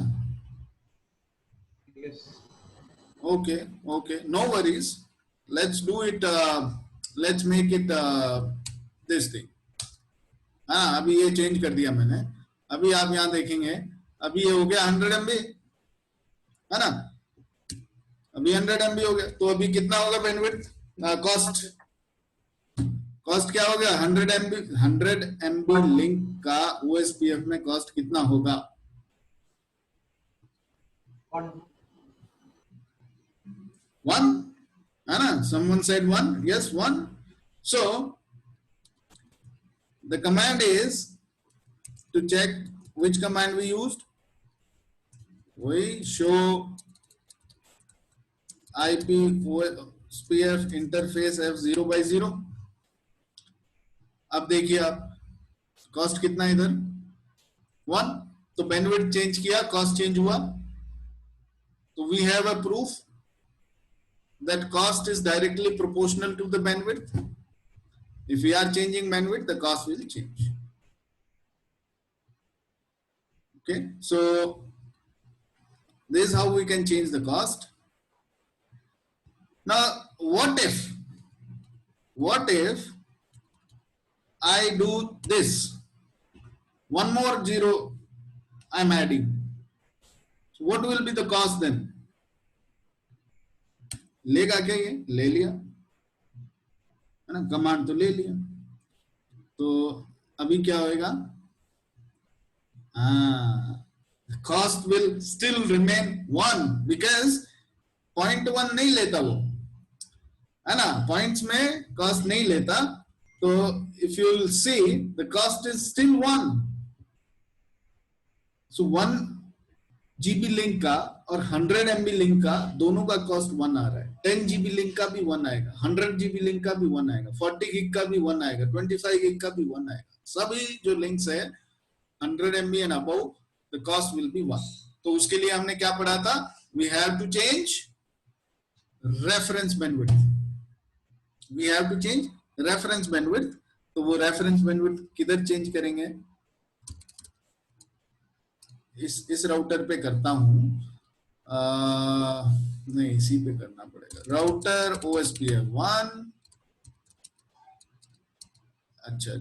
Yes. Okay, okay, no worries. Let's do it. Let's make it this thing. हाँ, अभी ये चेंज कर दिया मैंने. अभी आप यहाँ देखेंगे, अभी ये हो गया 100 MB, है ना. अभी 100 MB हो गया. तो अभी कितना होगा बैंडविड्थ? कॉस्ट, कॉस्ट क्या हो गया? 100 MB लिंक का OSPF में कॉस्ट कितना होगा? 1, है ना. Someone said 1. Yes, 1. So the command is to check which command we used. We show IP OSPF interface F0/0. अब देखिए आप, कॉस्ट कितना इधर? 1. तो बैंडविड्थ चेंज किया, कॉस्ट चेंज हुआ. तो we have a proof that cost is directly proportional to the bandwidth. If we are changing bandwidth, the cost will change. Okay, so this is how we can change the cost. Now, what if I do this? One more zero I'm adding. So what will be the cost then? लेगा क्या ये? ले लिया है ना, command तो ले लिया, तो अभी क्या होएगा? Cost will still remain 1 because 0.1 नहीं लेता वो, है ना, पॉइंट्स में कॉस्ट नहीं लेता, तो if you will see the cost is still 1. So 1 GB link का और 100 MB लिंक का दोनों का कॉस्ट 1 आ रहा है. 10 GB लिंक का भी 1 आएगा, 100 GB लिंक का भी 1 आएगा, 40 गिग का भी 1 आएगा, 25 गिग का भी 1 आएगा. सभी जो लिंक्स है 100 MB and above, the cost will be 1. तो उसके लिए हमने क्या पढ़ा था? We have to change reference bandwidth. We have to change reference bandwidth. तो वो reference bandwidth किधर चेंज करेंगे? इस राउटर पे करता हूं, नहीं इसी पे करना पड़ेगा. Router OSPF 1. अच्छा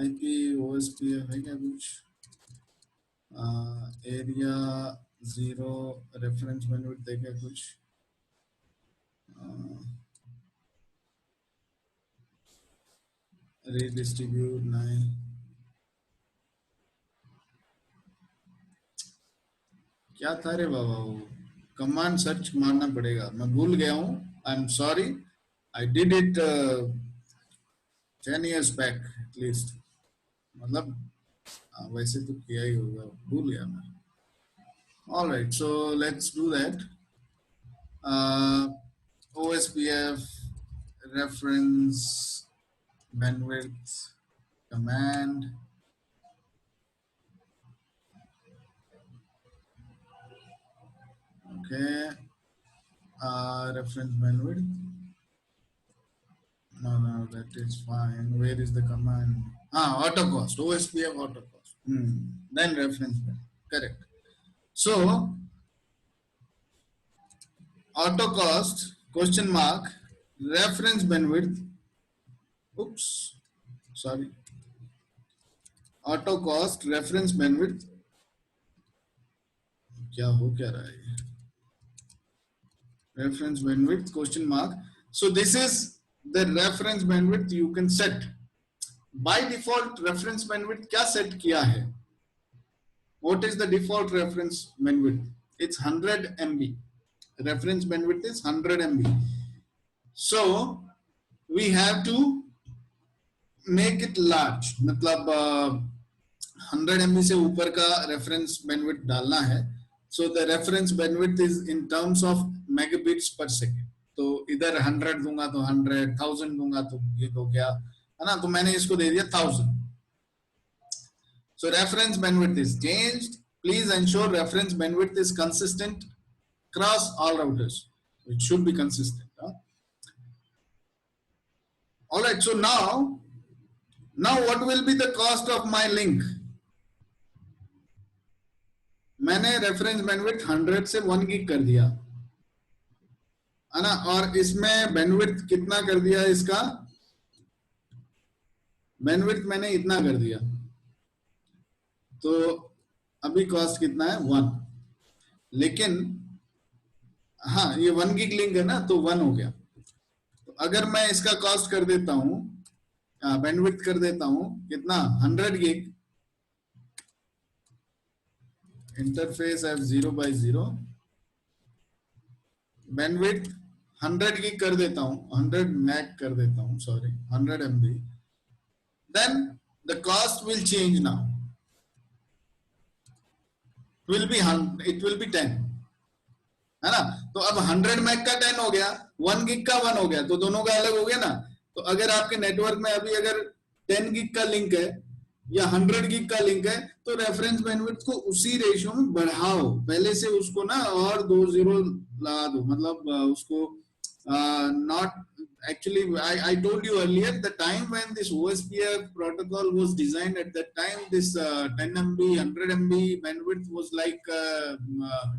IP OSPF है क्या कुछ? एरिया 0 रेफरेंस बैंडविड्थ है क्या कुछ? रीडिस्ट्रीब्यूट नहीं, क्या था रे बाबा? वो कमांड सर्च मारना पड़ेगा, मैं भूल गया हूँ. आई am sorry, I did it 10 years back at least. मतलब वैसे तो किया ही होगा, भूल गया मैं. All right, so let's do that. OSPF reference bandwidth command. Okay, reference bandwidth. No, that is fine. Where is the command? Auto cost. OSPF auto cost. Then reference bandwidth. Correct. So, auto cost question mark reference bandwidth. Oops, sorry. Auto cost reference bandwidth. क्या हो क्या रहा है? Reference bandwidth question mark. So this is the reference bandwidth you can set. By default reference bandwidth क्या set किया है? What is the default reference bandwidth? It's 100 MB. Reference bandwidth is 100 MB. So we have to make it large. मतलब 100 MB से ऊपर का reference bandwidth डालना है. So the reference bandwidth is in terms of megabits per second. तो इधर 100 दूंगा तो 100, 1000 दूंगा तो ये हो गया, है ना. तो मैंने इसको दे दिया 1000. So reference bandwidth is changed. Please ensure reference bandwidth is consistent across all routers. It should be consistent. All right. So now what will be the cost of my link? मैंने रेफरेंस बैंडविड्थ 100 से 1 gig कर दिया, है ना, और इसमें bandwidth कितना कर दिया? इसका बैंडविड्थ मैंने इतना कर दिया, तो अभी कॉस्ट कितना है? 1. लेकिन हाँ, ये 1 गिग लिंक है ना, तो 1 हो गया. तो अगर मैं इसका कॉस्ट कर देता हूं, बैंडविड्थ कर देता हूं कितना? 100 gig. Interface F0/0 bandwidth 100 gig कर देता हूं, 100 मैग कर देता हूं, sorry 100 MB. Then the cost will change now. It will be 10, है ना. तो अब 100 मैग का 10 हो गया, 1 गिग का 1 हो गया, तो दोनों का अलग हो गया ना. तो अगर आपके नेटवर्क में अभी अगर 10 गिग का लिंक है या 100 गिग का लिंक है, तो रेफरेंस बैंडविड्थ को उसी रेशियो में बढ़ाओ. पहले से उसको ना और 2 जीरो लगा दो, मतलब उसको not actually, I told you earlier, the time when this OSPF protocol was designed, at that time this 10 MB 100 MB bandwidth was like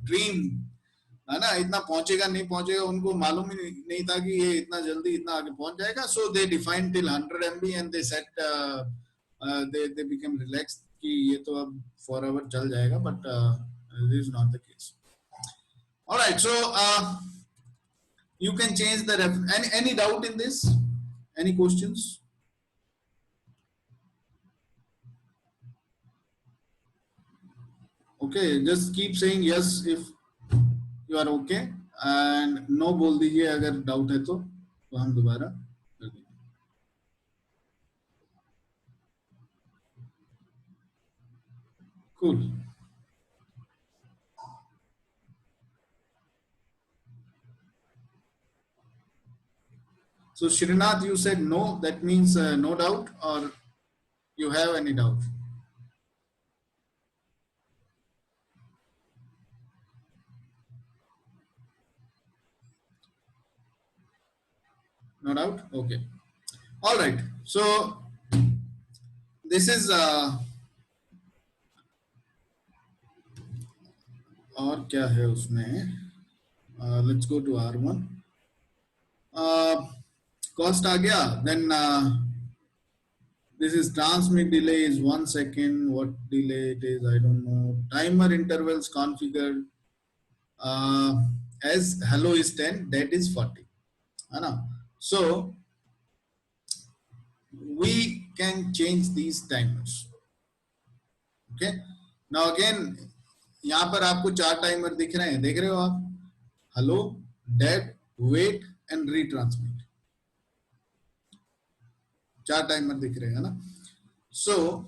dream, है ना. इतना पहुंचेगा नहीं पहुंचेगा उनको मालूम ही नहीं था कि ये इतना जल्दी इतना आगे पहुंच जाएगा. So they defined till 100 MB and they set they became relaxed कि ये तो अब forever चल जाएगा, but this is not the case. All right, so you can change the any doubt in this? Any questions? Okay, just keep saying yes if you are okay and no बोल दीजिए अगर doubt है तो हम दोबारा कर देंगे. Cool. So Srinath, you said no, that means no doubt, or you have any doubt? No doubt? Okay. All right. So this is और क्या है उसमें? Let's go to R1. Cost आ गया. Then this is transmit delay is 1 second. What delay it is, I don't know. Timer intervals configured as hello is 10, that is 40. So we can change these timers. Okay. Now again, यहाँ पर आपको 4 timer दिख रहे हैं, देख रहे हो आप? Hello, dead, wait and retransmit. 4 timer दिख रहे हैं ना. So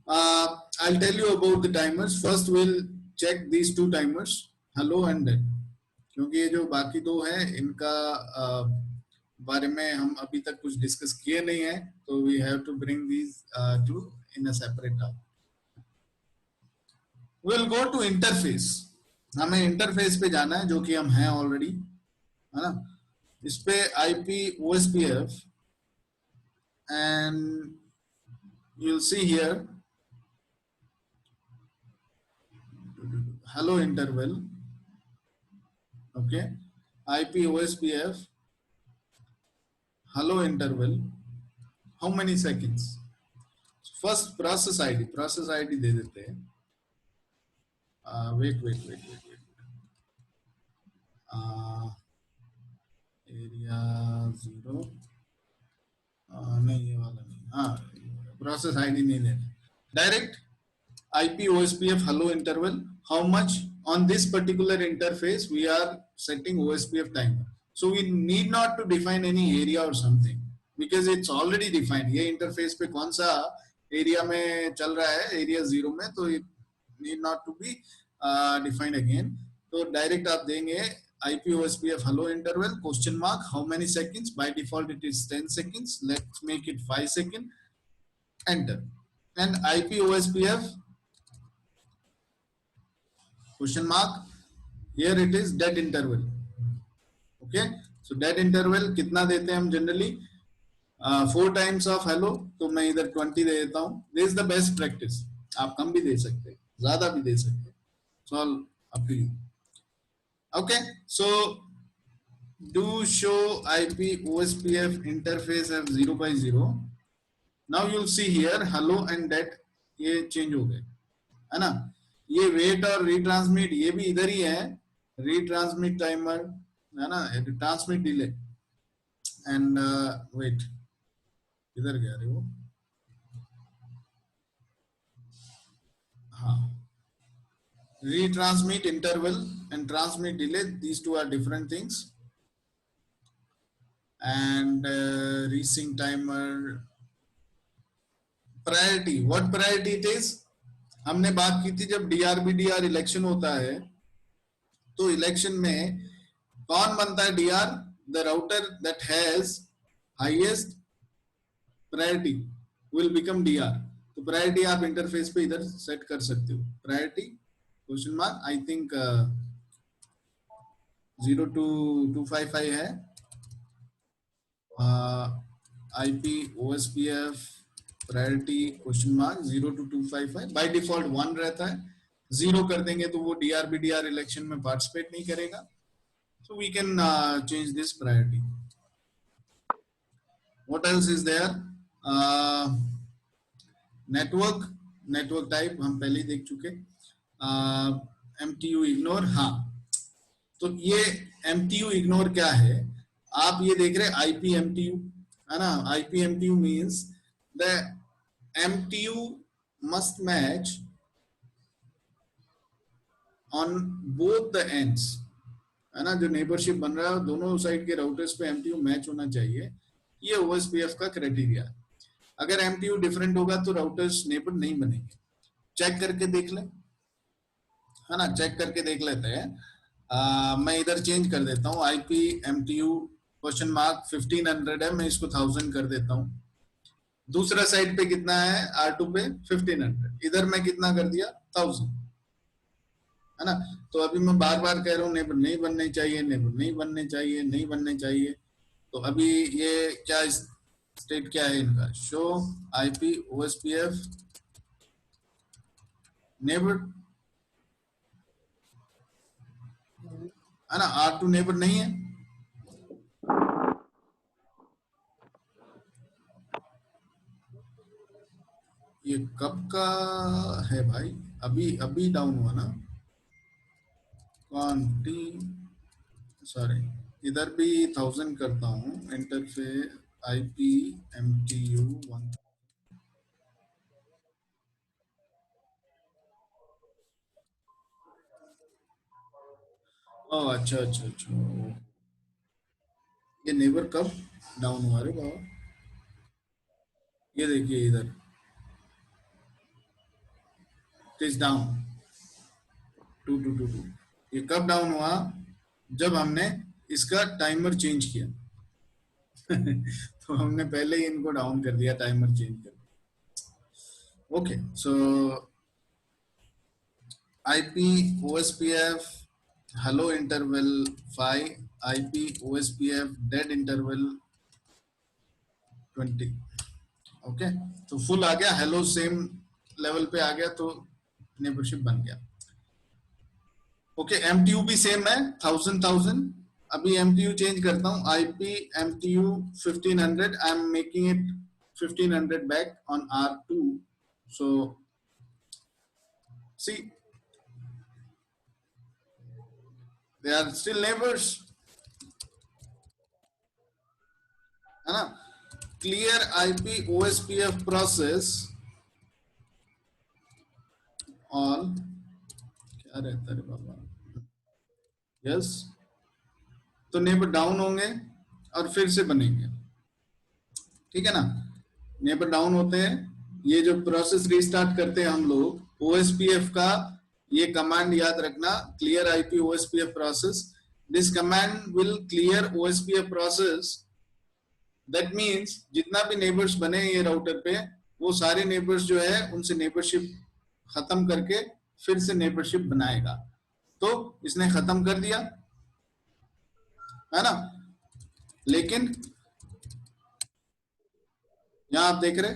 I'll tell you about the timers. First we'll check these 2 timers, hello and dead, क्योंकि ये जो बाकी 2 हैं इनका बारे में हम अभी तक कुछ डिस्कस किए नहीं है, तो we have to bring these 2 in a separate talk. We'll go to interface. हमें इंटरफेस पे जाना है, जो कि हम हैं ऑलरेडी, है ना. इस पे IP OSPF and you'll see here hello interval. Okay, IP OSPF hello interval, how many seconds? First process ID दे देते हैं. Wait. Area 0. नहीं ये वाला नहीं. Process ID नहीं देना. Direct IP OSPF hello interval. How much on this particular interface we are setting OSPF timer. So we need not to define any area or something because it's already defined. ये interface पे कौन सा area में चल रहा है, area 0 में, तो it need not to be defined again. तो direct आप देंगे IP OSPF hello interval question mark how many seconds. By default it is 10 seconds. Let's make it 5 seconds. Enter. And IP OSPF question mark, here it is dead interval. Okay, so dead interval कितना देते हैं हम generally 4 times of hello, तो मैं इधर 20 दे देता हूँ. This is the best practice. आप कम भी दे सकते हैं, ज़्यादा भी दे सकते हैं. It's all up to you. Okay, so do show IP OSPF interface as 0/0. Now you'll see here hello and dead ये change हो गए, है ना. ये वेट और रीट्रांसमिट ये भी इधर ही है. रीट्रांसमिट टाइमर, है ना, ट्रांसमिट डिले एंड वेट इधर गया रे वो. हाँ, retransmit interval and transmit delay, these 2 are different things. And resync timer, priority, what priority it is? हमने बात की थी जब DRBDR इलेक्शन होता है तो इलेक्शन में कौन बनता है DR? The router that has highest priority will become DR. तो प्रायोरिटी आप इंटरफेस पे इधर सेट कर सकते हो. Priority question mark, I think 0 to 255 है. IP OSPF priority question mark 0 to 255 by default 1 रहता है, 0 कर देंगे तो वो DRBDR इलेक्शन में पार्टिसिपेट नहीं करेगा. So we can change this priority. What else is there? Network type हम पहले ही देख चुके. MTU ignore. हाँ, तो ये MTU इग्नोर क्या है? आप ये देख रहे IP MTU है ना. IP MTU means the MTU must match on both the ends है ना. जो नेबरशिप बन रहा है दोनों साइड के राउटर्स पे MTU मैच होना चाहिए. ये OSPF का क्राइटेरिया है. अगर MTU डिफरेंट होगा तो राउटर्स नेबर नहीं बनेंगे. चेक करके देख ले है ना. चेक करके देख लेते हैं. मैं इधर चेंज कर देता हूँ. IP MTU क्वेश्चन मार्क 1500 है, मैं इसको 1000 कर देता हूँ. दूसरा साइड पे कितना है? R2 पे 1500. इधर मैं कितना कर दिया? 1000 है ना. तो अभी मैं बार बार कह रहा हूँ नेबर नहीं बनने चाहिए, नेबर नहीं बनने चाहिए, नहीं बनने चाहिए. तो अभी ये क्या स्टेट क्या है इनका? शो IP OSPF नेबर है ना. R2 नेबर नहीं है. ये कब का है भाई? अभी डाउन हुआ ना. सॉरी, इधर भी 1000 करता हूँ. Interface IP MTU 1. ओह अच्छा. ये नेबर कब डाउन हुआ रे बाबा? ये देखिए इधर इट इज डाउन 2222. ये कब डाउन हुआ? जब हमने इसका टाइमर चेंज किया. तो हमने पहले ही इनको डाउन कर दिया, टाइमर चेंज कर दिया. ओके, सो IP OSPF hello interval 5, IP OSPF dead interval 20. Okay, तो फुल आ गया. हेलो सेम लेवल पे आ गया तो नेबरशिप बन गया. ओके, MTU भी सेम है 1000. अभी MTU चेंज करता हूँ. IP MTU 1500. I am making it 1500 back on R2. So see they are still neighbors है ना. clear IP OSPF process all क्या रहता है बाबा. यस, तो नेबर डाउन होंगे और फिर से बनेंगे. ठीक है ना. नेबर डाउन होते हैं. ये जो प्रोसेस रीस्टार्ट करते हैं हम लोग, OSPF का ये कमांड याद रखना, clear IP OSPF process. This command will clear OSPF process. That means जितना भी नेबर्स बने ये राउटर पे, वो सारे नेबर्स जो है उनसे नेबरशिप खत्म करके फिर से नेबरशिप बनाएगा. तो इसने खत्म कर दिया है ना. लेकिन यहां आप देख रहे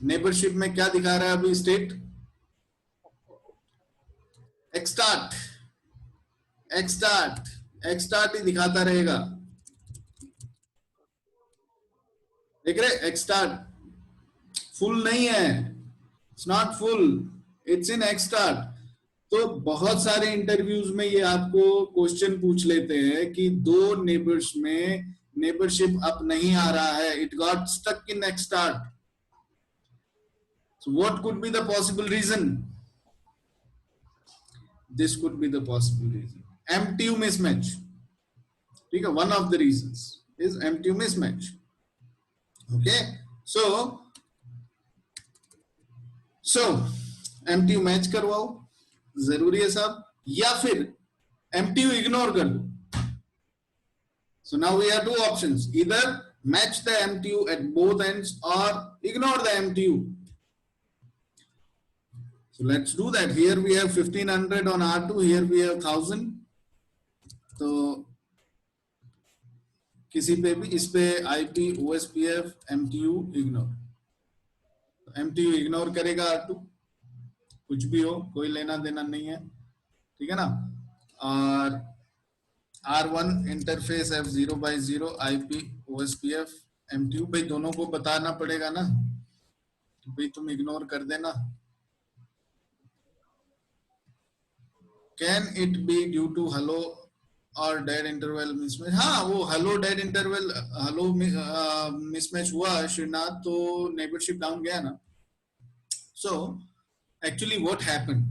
नेबरशिप में क्या दिखा रहा है अभी स्टेट? एक्सटार्ट ही दिखाता रहेगा. देख रहे एक्सटार्ट फुल नहीं है. It's not full, it's in exstart. तो बहुत सारे इंटरव्यूज में ये आपको क्वेश्चन पूछ लेते हैं कि दो नेबर्स में नेबरशिप अप नहीं आ रहा है. It got stuck in exstart. So what could be the possible reason? This could be the possible reason. MTU mismatch. ठीक है, one of the reasons is MTU mismatch. Okay, so MTU match करवाओ जरूरी है साहब, या फिर MTU ignore कर दो. So now we have two options: either match the MTU at both ends or ignore the MTU. So let's do that. Here we have 1500 on R2, here we have 1000. तो किसी पे भी, इस पे IP OSPF MTU ignore, MTU ignore करेगा R2, कुछ भी हो कोई लेना देना नहीं है, ठीक है ना। और R1 interface F0/0 IP OSPF MTU, भाई दोनों को बताना पड़ेगा ना, तो भाई तुम इग्नोर कर देना। Can it be due to hello और डेड इंटरवल मिसमैच? हाँ, वो hello dead interval hello mismatch हुआ श्रीनाथ, तो नेबरशिप डाउन गया ना। So actually what happened,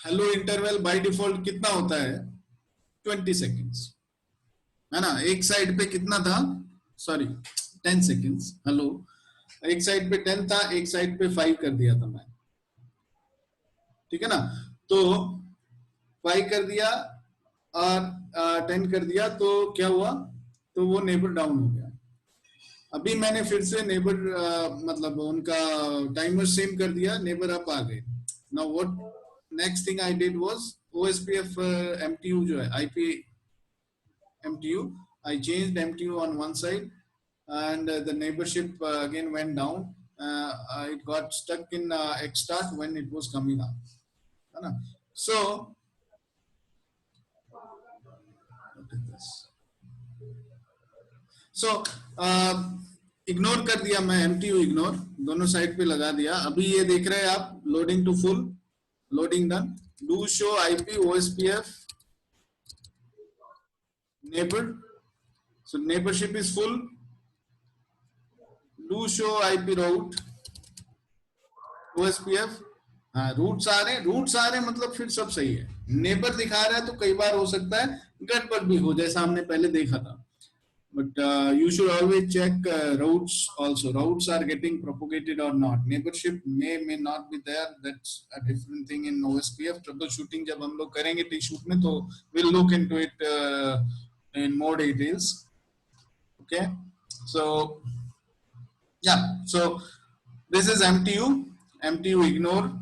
hello interval by default कितना होता है, 20 सेकेंड्स, है ना। एक साइड पे कितना था, सॉरी 10 सेकेंड्स, हेलो, एक साइड पे 10 था, एक साइड पे 5 कर दिया था मैं, ठीक है ना। तो 5 कर दिया और 10 कर दिया, तो क्या हुआ, तो वो नेबर डाउन हो गया। अभी मैंने फिर से नेबर मतलब उनका टाइमर सेम कर दिया, नेबर अप आ गए। Now what next thing I did was OSPF MTU जो है IP MTU, I changed MTU on one side, and the neighborship again went down. It got stuck in X start when it was coming up. है ना? So what is this? So ignore कर दिया मैं, MTU ignore दोनों side पे लगा दिया। अभी ये देख रहे हैं आप, loading to full, loading done. Do show IP OSPF neighbor, so neighborship is full. Do show IP route OSPF, हाँ रूट्स आ रहे, रूट्स आ रहे मतलब फिर सब सही है। नेबर दिखा रहा है तो कई बार हो सकता है गड़बड़ भी हो, जैसा हमने पहले देखा था। But you should always check routes also. Routes are getting propagated or not. Neighborship may not be there. That's a different thing in OSPF. Troubleshooting जब हम लोग करेंगे T-shoot में, तो we'll look into it in more details. Okay. So yeah. So this is MTU ignore,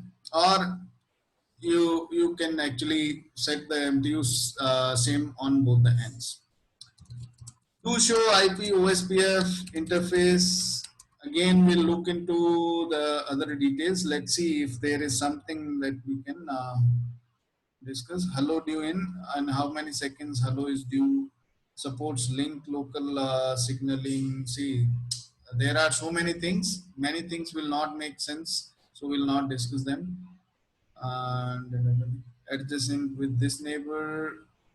or you can actually set the MTUs same on both the ends. To show IP OSPF interface, again we'll look into the other details. Let's see if there is something that we can discuss. Hello due in, and how many seconds hello is due, supports link local signaling. See, there are so many things will not make sense, so we'll not discuss them. And adjacent with this neighbor,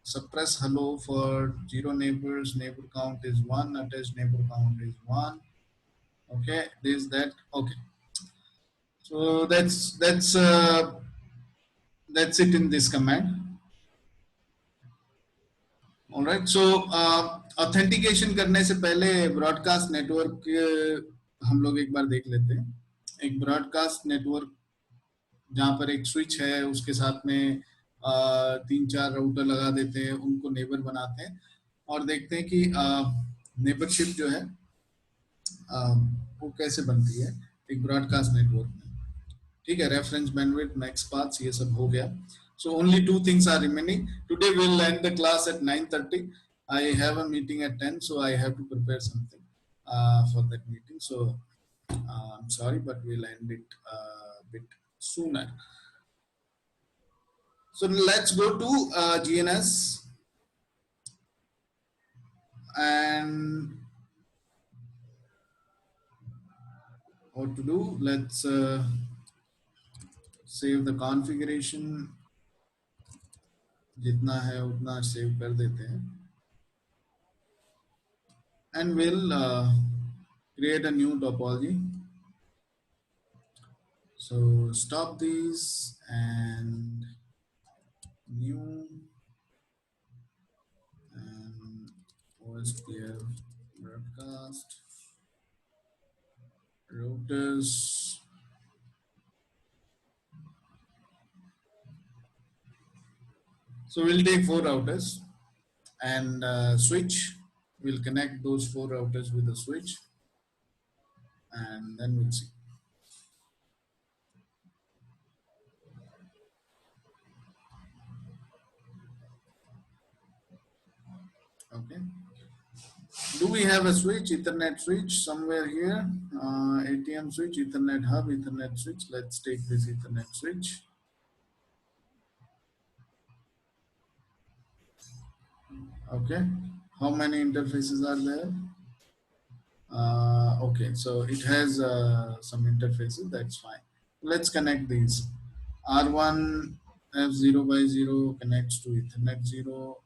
suppress hello for 0 neighbors, neighbor count is 1, attached neighbor count is 1. Okay, this that, okay. So that's it in this command. All right, so authentication करने से पहले broadcast network हम लोग एक बार देख लेते हैं। एक ब्रॉडकास्ट नेटवर्क जहाँ पर एक स्विच है, उसके साथ में 3-4 राउटर लगा देते हैं, उनको नेबर बनाते हैं और देखते हैं कि नेबरशिप जो है वो कैसे बनती है एक ब्रॉडकास्ट नेटवर्क में। ठीक है, रेफरेंस बैंडविड्थ, मैक्स पाथ्स, ये सब हो गया। So only 2 things are remaining. Today we'll end the class at 9:30. I have a meeting at 10, so I have to prepare something for that meeting. So I'm sorry, but we'll end it a bit sooner. So let's go to GNS, and what to do? Let's save the configuration. जितना है उतना save कर देते हैं, and we'll create a new topology. So stop these and new and OSPF broadcast routers. So we'll take 4 routers and switch. We'll connect those 4 routers with a switch, and then we'll see. Okay. we have a switch, Ethernet switch somewhere here? ATM switch, Ethernet hub, Ethernet switch. Let's take this Ethernet switch. Okay, how many interfaces are there? Okay, so it has some interfaces, that's fine. Let's connect these. R1 F0 by 0 connects to Ethernet 0.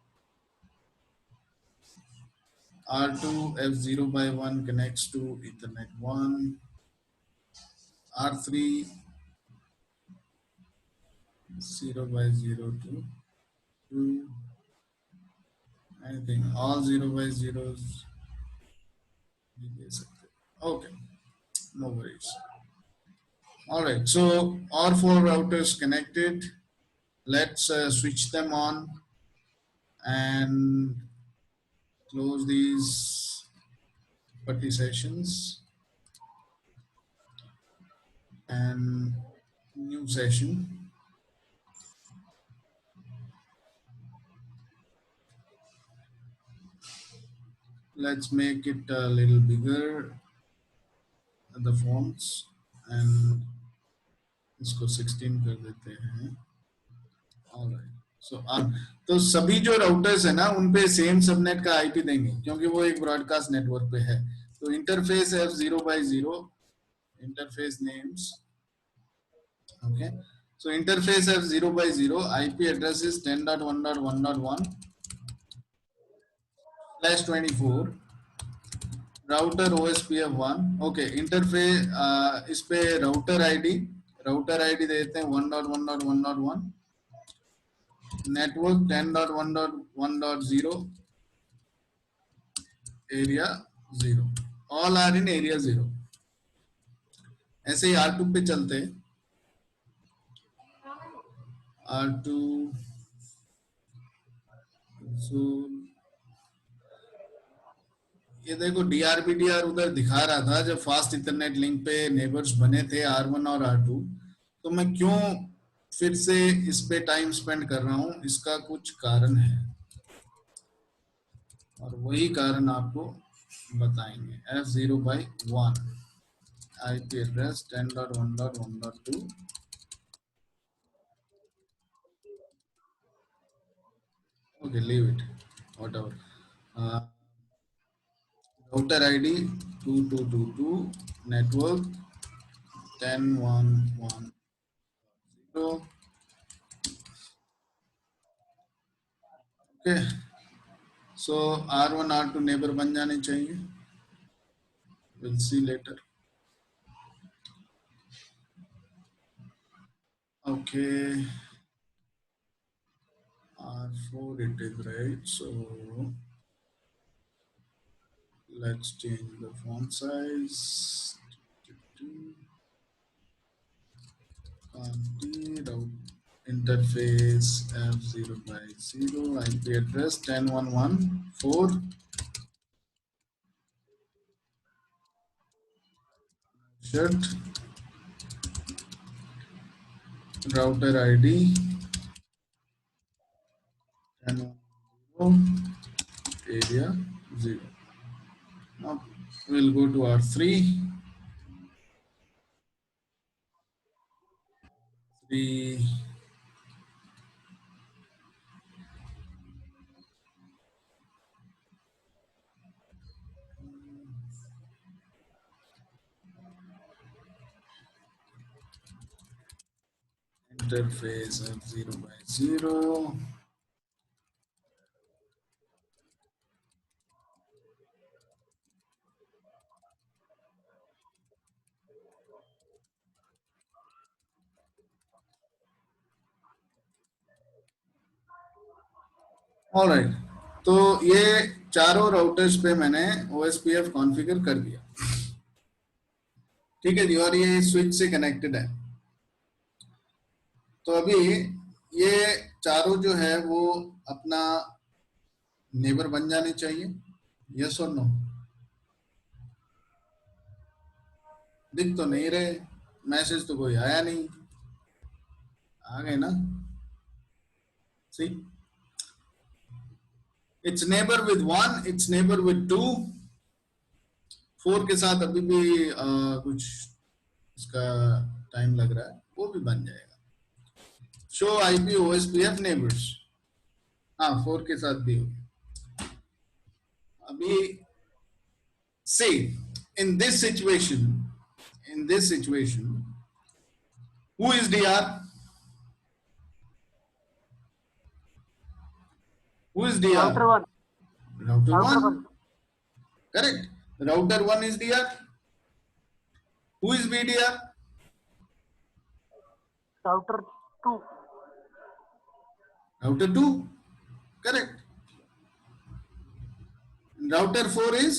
R2 F0 by 1 connects to Ethernet 1. R3 0 by 0 to 2. Anything, all 0 by 0s. Okay, no worries. All right, so all four routers connected. Let's switch them on and close these putty sessions and new session. Let's make it a little bigger, the fonts, and इसको 16 कर देते हैं. All right. तो सभी जो routers है ना उन पे सेम सबनेट का आईपी देंगे क्योंकि वो एक ब्रॉडकास्ट नेटवर्क पे है. तो interface F0 by 0 interface names. Okay, so interface F0 by 0 IP address is 10.1.1.1/24 router OSPF1. Okay, interface इस पे router ID देते हैं 1.1.1.1 network 10.1.1.0 area 0. All are in area 0. ऐसे ही R2 पे चलते हैं. R2 so ये देखो DRBDR उधर दिखा रहा था जब फास्ट इथरनेट लिंक पे नेबर्स बने थे R1 और R2. तो मैं क्यों फिर से इस पे टाइम स्पेंड कर रहा हूं, इसका कुछ कारण है और वही कारण आपको बताएंगे. F0 by 1 IP address 10.1.1.2. Okay, leave it, whatever. Router ID 2222 network 10.1.1.0. Okay, so R1 R2 neighbour बन जाने चाहिए. We'll see later. Okay, R4 it is, right? So let's change the font size. Interface F0 by 0 IP address 10.1.1.4. Shirt router ID 10.1.0 area 0. Now we'll go to R3. 3 interface F0 by 0. All right, तो ये चारों routers पे मैंने OSPF configure कर दिया. ठीक है जी, और ये स्विच से कनेक्टेड है. तो अभी ये चारों जो है वो अपना नेबर बन जाने चाहिए. यस और नो? दिख तो नहीं रहे, मैसेज तो कोई आया नहीं. आ गए ना? See, it's neighbor with 1, it's neighbor with 2, 4 के साथ अभी भी कुछ इसका टाइम लग रहा है, वो भी बन जाएगा। शो आईपी ओएसपीएफ नेबर्स, हाँ 4 के साथ भी हो गया। अभी से in this situation, who is DR? Who is DR? Router 1. Router Router 1. 1. Correct. Router 1 is DR. Who is BDR? Router 2. Router 2. Correct. Router 4 is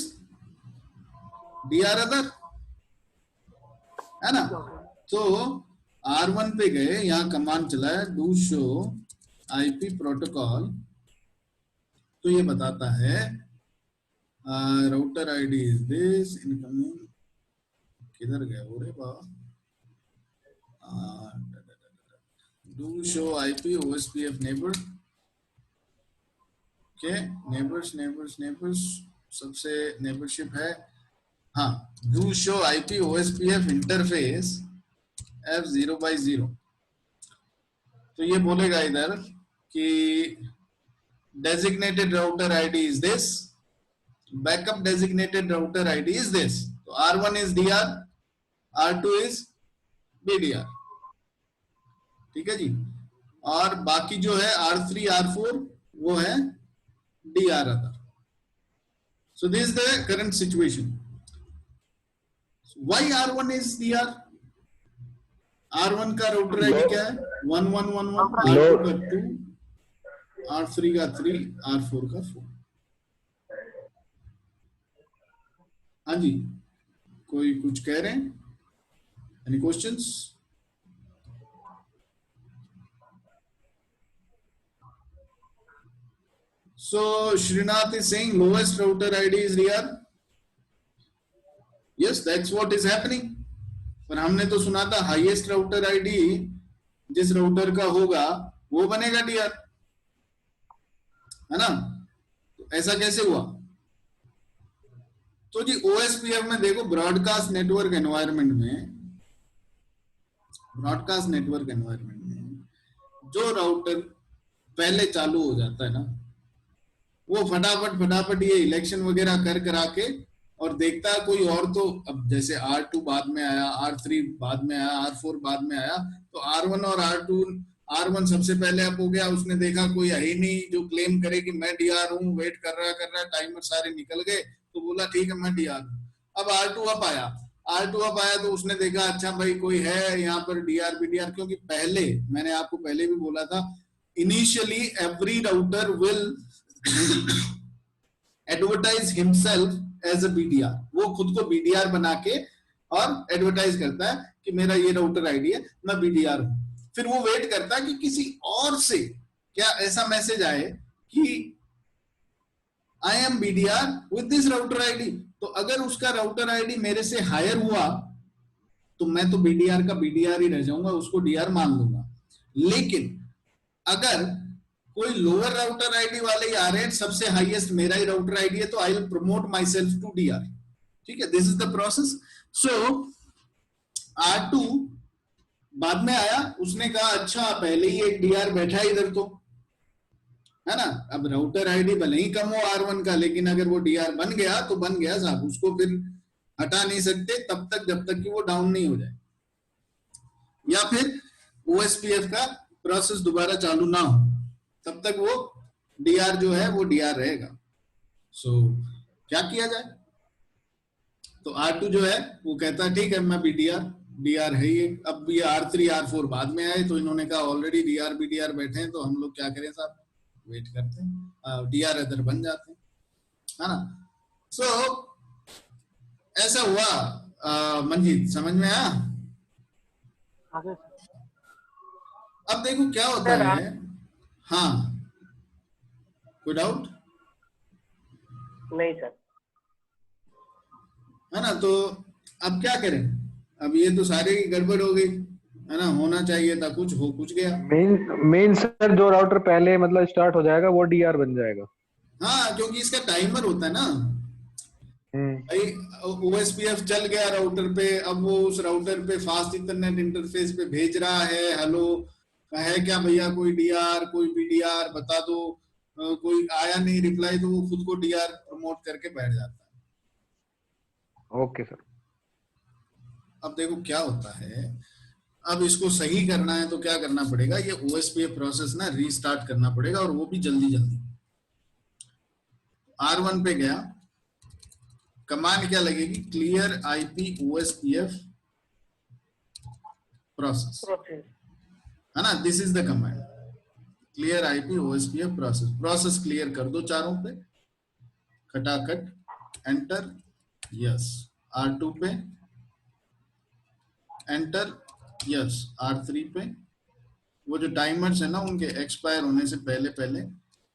DR other, है ना? तो R1 पे गए, यहाँ कमांड चला है do show IP protocol, तो ये बताता है router ID is this, incoming किधर गया वो रे बाबा, do show IP OSPF neighbour, okay neighbours सबसे नेबरशिप है, हाँ do show IP OSPF interface F0/0, तो ये बोलेगा इधर कि designated router ID is this, backup designated router ID is this, तो R1 is DR, R2 is BDR, ठीक है जी, और बाकी जो है R3 R4 वो है DR other. So this is the current situation. Why R1 is DR? R1 का router ID क्या है? 1111, R2 का 2, R3 का 3, R4 का 4. हाँ जी, कोई कुछ कह रहे हैं? Any questions? So Srinath is saying lowest router ID is DR. Yes, that's what is happening. पर हमने तो सुना था हाईएस्ट राउटर आईडी जिस राउटर का होगा वो बनेगा DR, है ना? तो ऐसा कैसे हुआ? तो जी ओएसपीएफ में देखो, ब्रॉडकास्ट नेटवर्क एनवायरनमेंट में जो राउटर पहले चालू हो जाता है ना, वो फटाफट ये इलेक्शन वगैरह करा के और देखता है कोई और, तो अब जैसे R2 बाद में आया, R3 बाद में आया, R4 बाद में आया, तो R1 और R1 सबसे पहले अप हो गया, उसने देखा कोई है ही नहीं जो क्लेम करे कि मैं DR हूँ, वेट कर रहा टाइमर सारे निकल गए, तो बोला ठीक है मैं DR हूँ। अब R2 अप आया तो उसने देखा अच्छा भाई कोई है यहाँ पर DR BDR, क्योंकि पहले मैंने आपको पहले भी बोला था, initially every router will advertise himself as a BDR, वो खुद को BDR बना के और एडवर्टाइज करता है कि मेरा ये राउटर आईडी है, मैं BDR हूं। फिर वो वेट करता है कि किसी और से क्या ऐसा मैसेज आए कि I am BDR with this router ID, तो अगर उसका राउटर आईडी मेरे से हायर हुआ तो मैं तो BDR का BDR ही रह जाऊंगा, उसको DR मान लूंगा। लेकिन अगर कोई लोअर राउटर आईडी वाले ही आ रहे हैं, सबसे हाईएस्ट मेरा ही राउटर आईडी है, तो I will promote myself to DR, ठीक है? This is the process. So R2 बाद में आया, उसने कहा अच्छा पहले ही एक DR बैठा है इधर, तो है ना, अब राउटर आईडी भले ही कम हो R1 का, लेकिन अगर वो DR बन गया तो बन गया साहब, उसको फिर हटा नहीं सकते तब तक जब तक कि वो डाउन नहीं हो जाए, या फिर OSPF का प्रोसेस दोबारा चालू ना हो, तब तक वो DR जो है वो DR रहेगा। सो क्या किया जाए? तो R2 जो है वो कहता है ठीक है मैं DR है ये। अब ये R3 R4 बाद में आए, तो इन्होंने कहा ऑलरेडी DR BDR बैठे हैं, तो हम लोग क्या करें साहब, वेट करते हैं, DR अदर बन जाते हैं, है ना? सो ऐसा हुआ। मंजीत समझ में आया? अब देखो क्या होता है, हाँ कोई डाउट? नहीं सर। है ना? तो अब क्या करें, अब ये तो सारे की गड़बड़ हो गई, है ना? होना चाहिए था कुछ, हो कुछ गया। मेन सर जो राउटर पहले मतलब स्टार्ट हो जाएगा वो DR बन जाएगा। हाँ क्योंकि इसका टाइमर होता है ना, भाई OSPF चल गया राउटर पे, अब वो उस राउटर पे फास्ट इथरनेट इंटरफेस पे भेज रहा है, हेलो है क्या भैया, कोई डीआर कोई बीडीआर बता दो, कोई आया नहीं रिप्लाई, तो वो खुद को डीआर प्रमोट करके बैठ जाता है। Okay sir. अब देखो क्या होता है, अब इसको सही करना है तो क्या करना पड़ेगा, ये OSPF प्रोसेस ना रीस्टार्ट करना पड़ेगा, और वो भी जल्दी जल्दी। R1 पे गया, कमांड क्या लगेगी, clear IP OSPF process, process. है ना, this is the command, clear IP OSPF process. Process clear कर दो चारों पे खटाखट, एंटर, यस। R2 पे एंटर, यस। R3 पे, वो जो टाइमर्स है ना उनके एक्सपायर होने से पहले पहले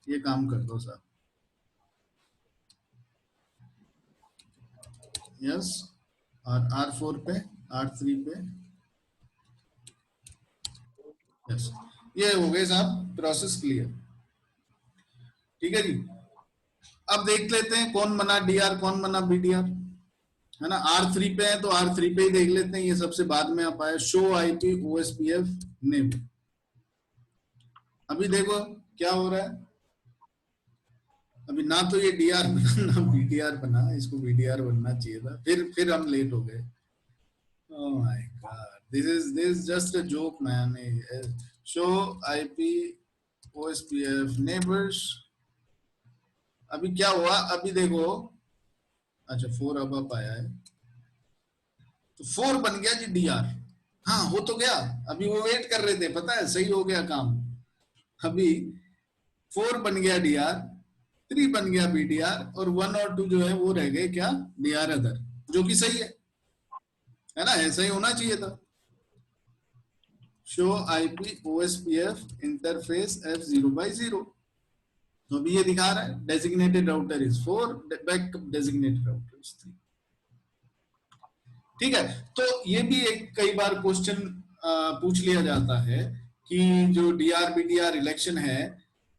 ये काम कर दो साहब, यस। और R4 पे, R3 पे, यस। ये हो गए साहब प्रोसेस क्लियर, ठीक है जी। अब देख लेते हैं कौन बना डीआर कौन बना बीडीआर, है ना। R3 पे है तो R3 पे ही देख लेते हैं, ये सबसे बाद में आप आया, शो IP OSPF नेम। अभी देखो क्या हो रहा है, अभी ना तो ये डीआर बना ना बीडीआर बना, इसको बीडीआर बनना चाहिए था, फिर हम लेट हो गए। Oh my God, this is just a joke man. Show IP OSPF neighbors, अभी क्या हुआ, अभी देखो, अच्छा 4 अब आया है, तो 4 बन गया जी डीआर, हाँ हो तो गया, अभी वो वेट कर रहे थे, पता है, सही हो गया काम, अभी 4 बन गया डीआर, 3 बन गया बीडीआर, और 1 और 2 जो है वो रह गए क्या, डीआर अदर, जो कि सही है ना, ऐसा ही होना चाहिए था। Show IP OSPF interface F0/0, तो अभी ये दिखा रहा है designated router is 4, backup designated router is 3, ठीक है। तो ये भी एक कई बार क्वेश्चन पूछ लिया जाता है कि जो डीआर बीडीआर इलेक्शन है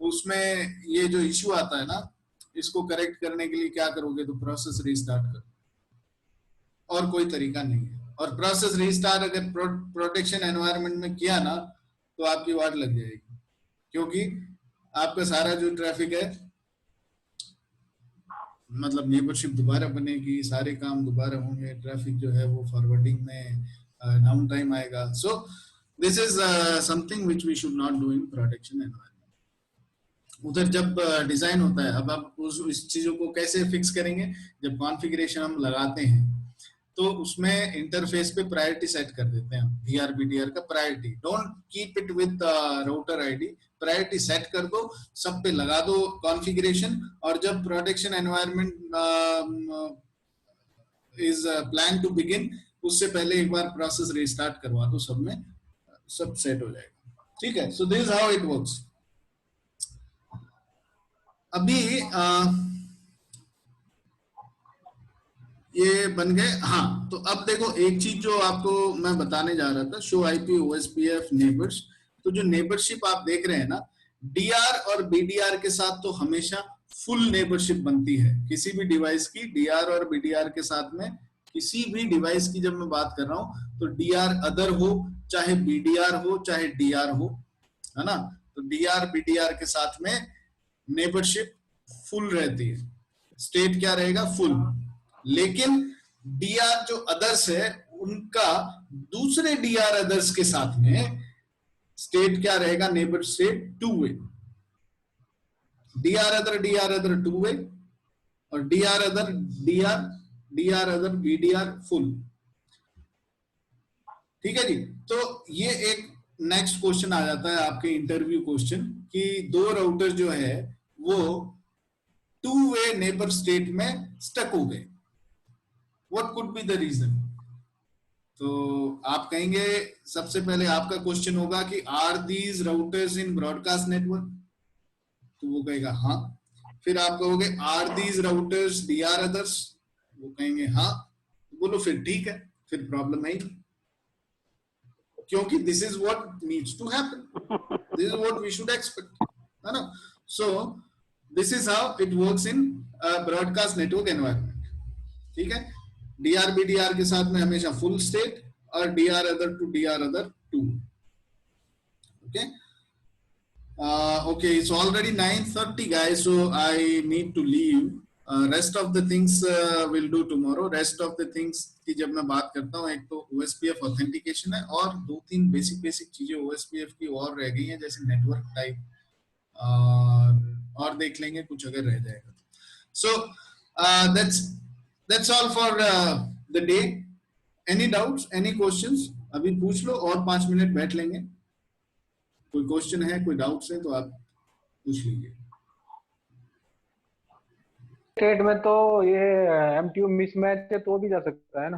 उसमें ये जो इश्यू आता है ना, इसको करेक्ट करने के लिए क्या करोगे, तो प्रोसेस रीस्टार्ट करो, और कोई तरीका नहीं है। और प्रोसेस रीस्टार्ट अगर प्रोटेक्शन एनवायरनमेंट में किया ना तो आपकी वाट लग जाएगी, क्योंकि आपका सारा जो ट्रैफिक है, मतलब नेबरशिप दोबारा बनेगी, सारे काम दोबारा होंगे, ट्रैफिक जो है वो फॉरवर्डिंग में डाउन टाइम आएगा। So this is something which we should not do in protection environment. उधर जब डिजाइन होता है, अब आप इस चीजों को कैसे फिक्स करेंगे, जब कॉन्फ़िगरेशन हम लगाते हैं तो उसमें इंटरफेस पे प्रायोरिटी सेट कर देते हैं, डीआर बीडीआर का priority, don't keep it with router ID, priority set कर दो, सब पे लगा दो कॉन्फ़िगरेशन, और जब protection environment is plan to begin, उससे पहले एक बार प्रोसेस रीस्टार्ट करवा दो, सब में सब सेट हो जाएगा, ठीक है। सो this is how it works. अभी ये बन गए, हाँ। तो अब देखो एक चीज जो आपको मैं बताने जा रहा था, शो IP OSPF नेबर्स, तो जो नेबरशिप आप देख रहे हैं ना, डीआर और बीडीआर के साथ तो हमेशा फुल नेबरशिप बनती है, किसी भी डिवाइस की डीआर और बीडीआर के साथ में, किसी भी डिवाइस की जब मैं बात कर रहा हूं तो डीआर अदर हो चाहे बीडीआर हो चाहे डीआर हो, है ना, तो डीआर बीडीआर के साथ में नेबरशिप फुल रहती है, स्टेट क्या रहेगा, फुल। लेकिन डीआर जो अदर्स है उनका दूसरे डीआर अदर्स के साथ में स्टेट क्या रहेगा, नेबर स्टेट 2 वे, डीआर अदर 2 वे, और डीआर अदर बीडीआर फुल, ठीक है जी। तो ये एक नेक्स्ट क्वेश्चन आ जाता है आपके इंटरव्यू क्वेश्चन, कि 2 राउटर जो है वो 2 वे नेबर स्टेट में स्टक हो गए, what could be the reason. तो आप कहेंगे, सबसे पहले आपका क्वेश्चन होगा कि are these routers in broadcast network, तो वो कहेगा हाँ। फिर आप कहोगे are these routers DR others, वो कहेंगे हाँ, बोलो फिर ठीक है, फिर प्रॉब्लम है ही, क्योंकि this is what needs to happen, this is what we should expect, है ना। So this is how it works in broadcast network environment. ठीक है। dr bdr के साथ में हमेशा फुल स्टेट और dr other to dr other to. Okay. Okay, it's already 9:30 guys, so I need to leave. Rest of the things we'll do tomorrow. Rest of the things की जब मैं बात करता हूँ, एक तो OSPF ऑथेंटिकेशन है और 2-3 बेसिक चीजें OSPF की और रह गई हैं, जैसे नेटवर्क टाइप और देख लेंगे कुछ अगर रह जाएगा. So that's all for the day. Any doubts, any questions? अभी पूछ लो और 5 मिनट बैठ लेंगे. कोई क्वेश्चन है, कोई डाउट्स है तो आप पूछ लीजिए. स्टेट में तो ये MTU मिसमैच है तो भी जा सकता है ना?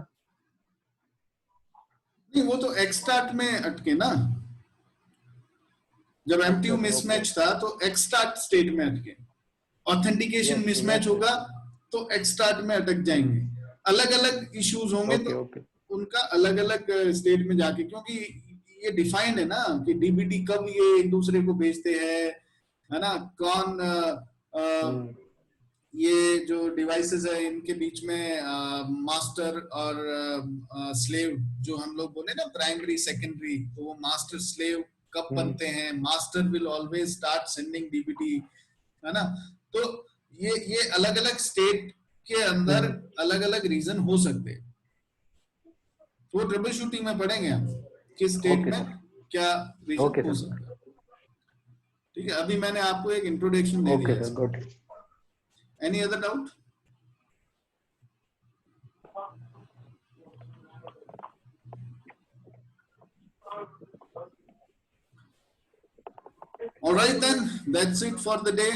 नहीं, वो तो एक्सटार्ट में अटके ना. जब MTU मिसमैच था तो एक्सटार्ट स्टेट में अटके. ऑथेंटिकेशन मिसमैच होगा तो एक्सटार्ट में अटक जाएंगे. अलग अलग इश्यूज होंगे तो उनका अलग अलग स्टेट में जाके, क्योंकि ये डिफाइंड है ना कि डीबीटी कब ये एक दूसरे को भेजते हैं, है ना. कौन ये जो डिवाइसेस है इनके बीच में मास्टर और स्लेव, जो हम लोग बोले ना प्राइमरी सेकेंडरी, तो वो मास्टर स्लेव कब बनते हैं. Master will always start sending DBT, है ना. तो ये अलग अलग स्टेट के अंदर अलग अलग रीजन हो सकते हैं. तो ट्रबल शूटिंग में पढ़ेंगे हम किस स्टेट में क्या रीजन हो सकता है. ठीक है, अभी मैंने आपको एक इंट्रोडक्शन दे दिया. Any other doubt? All right then, that's it for the day.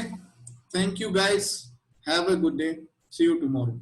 Thank you guys. Have a good day. See you tomorrow.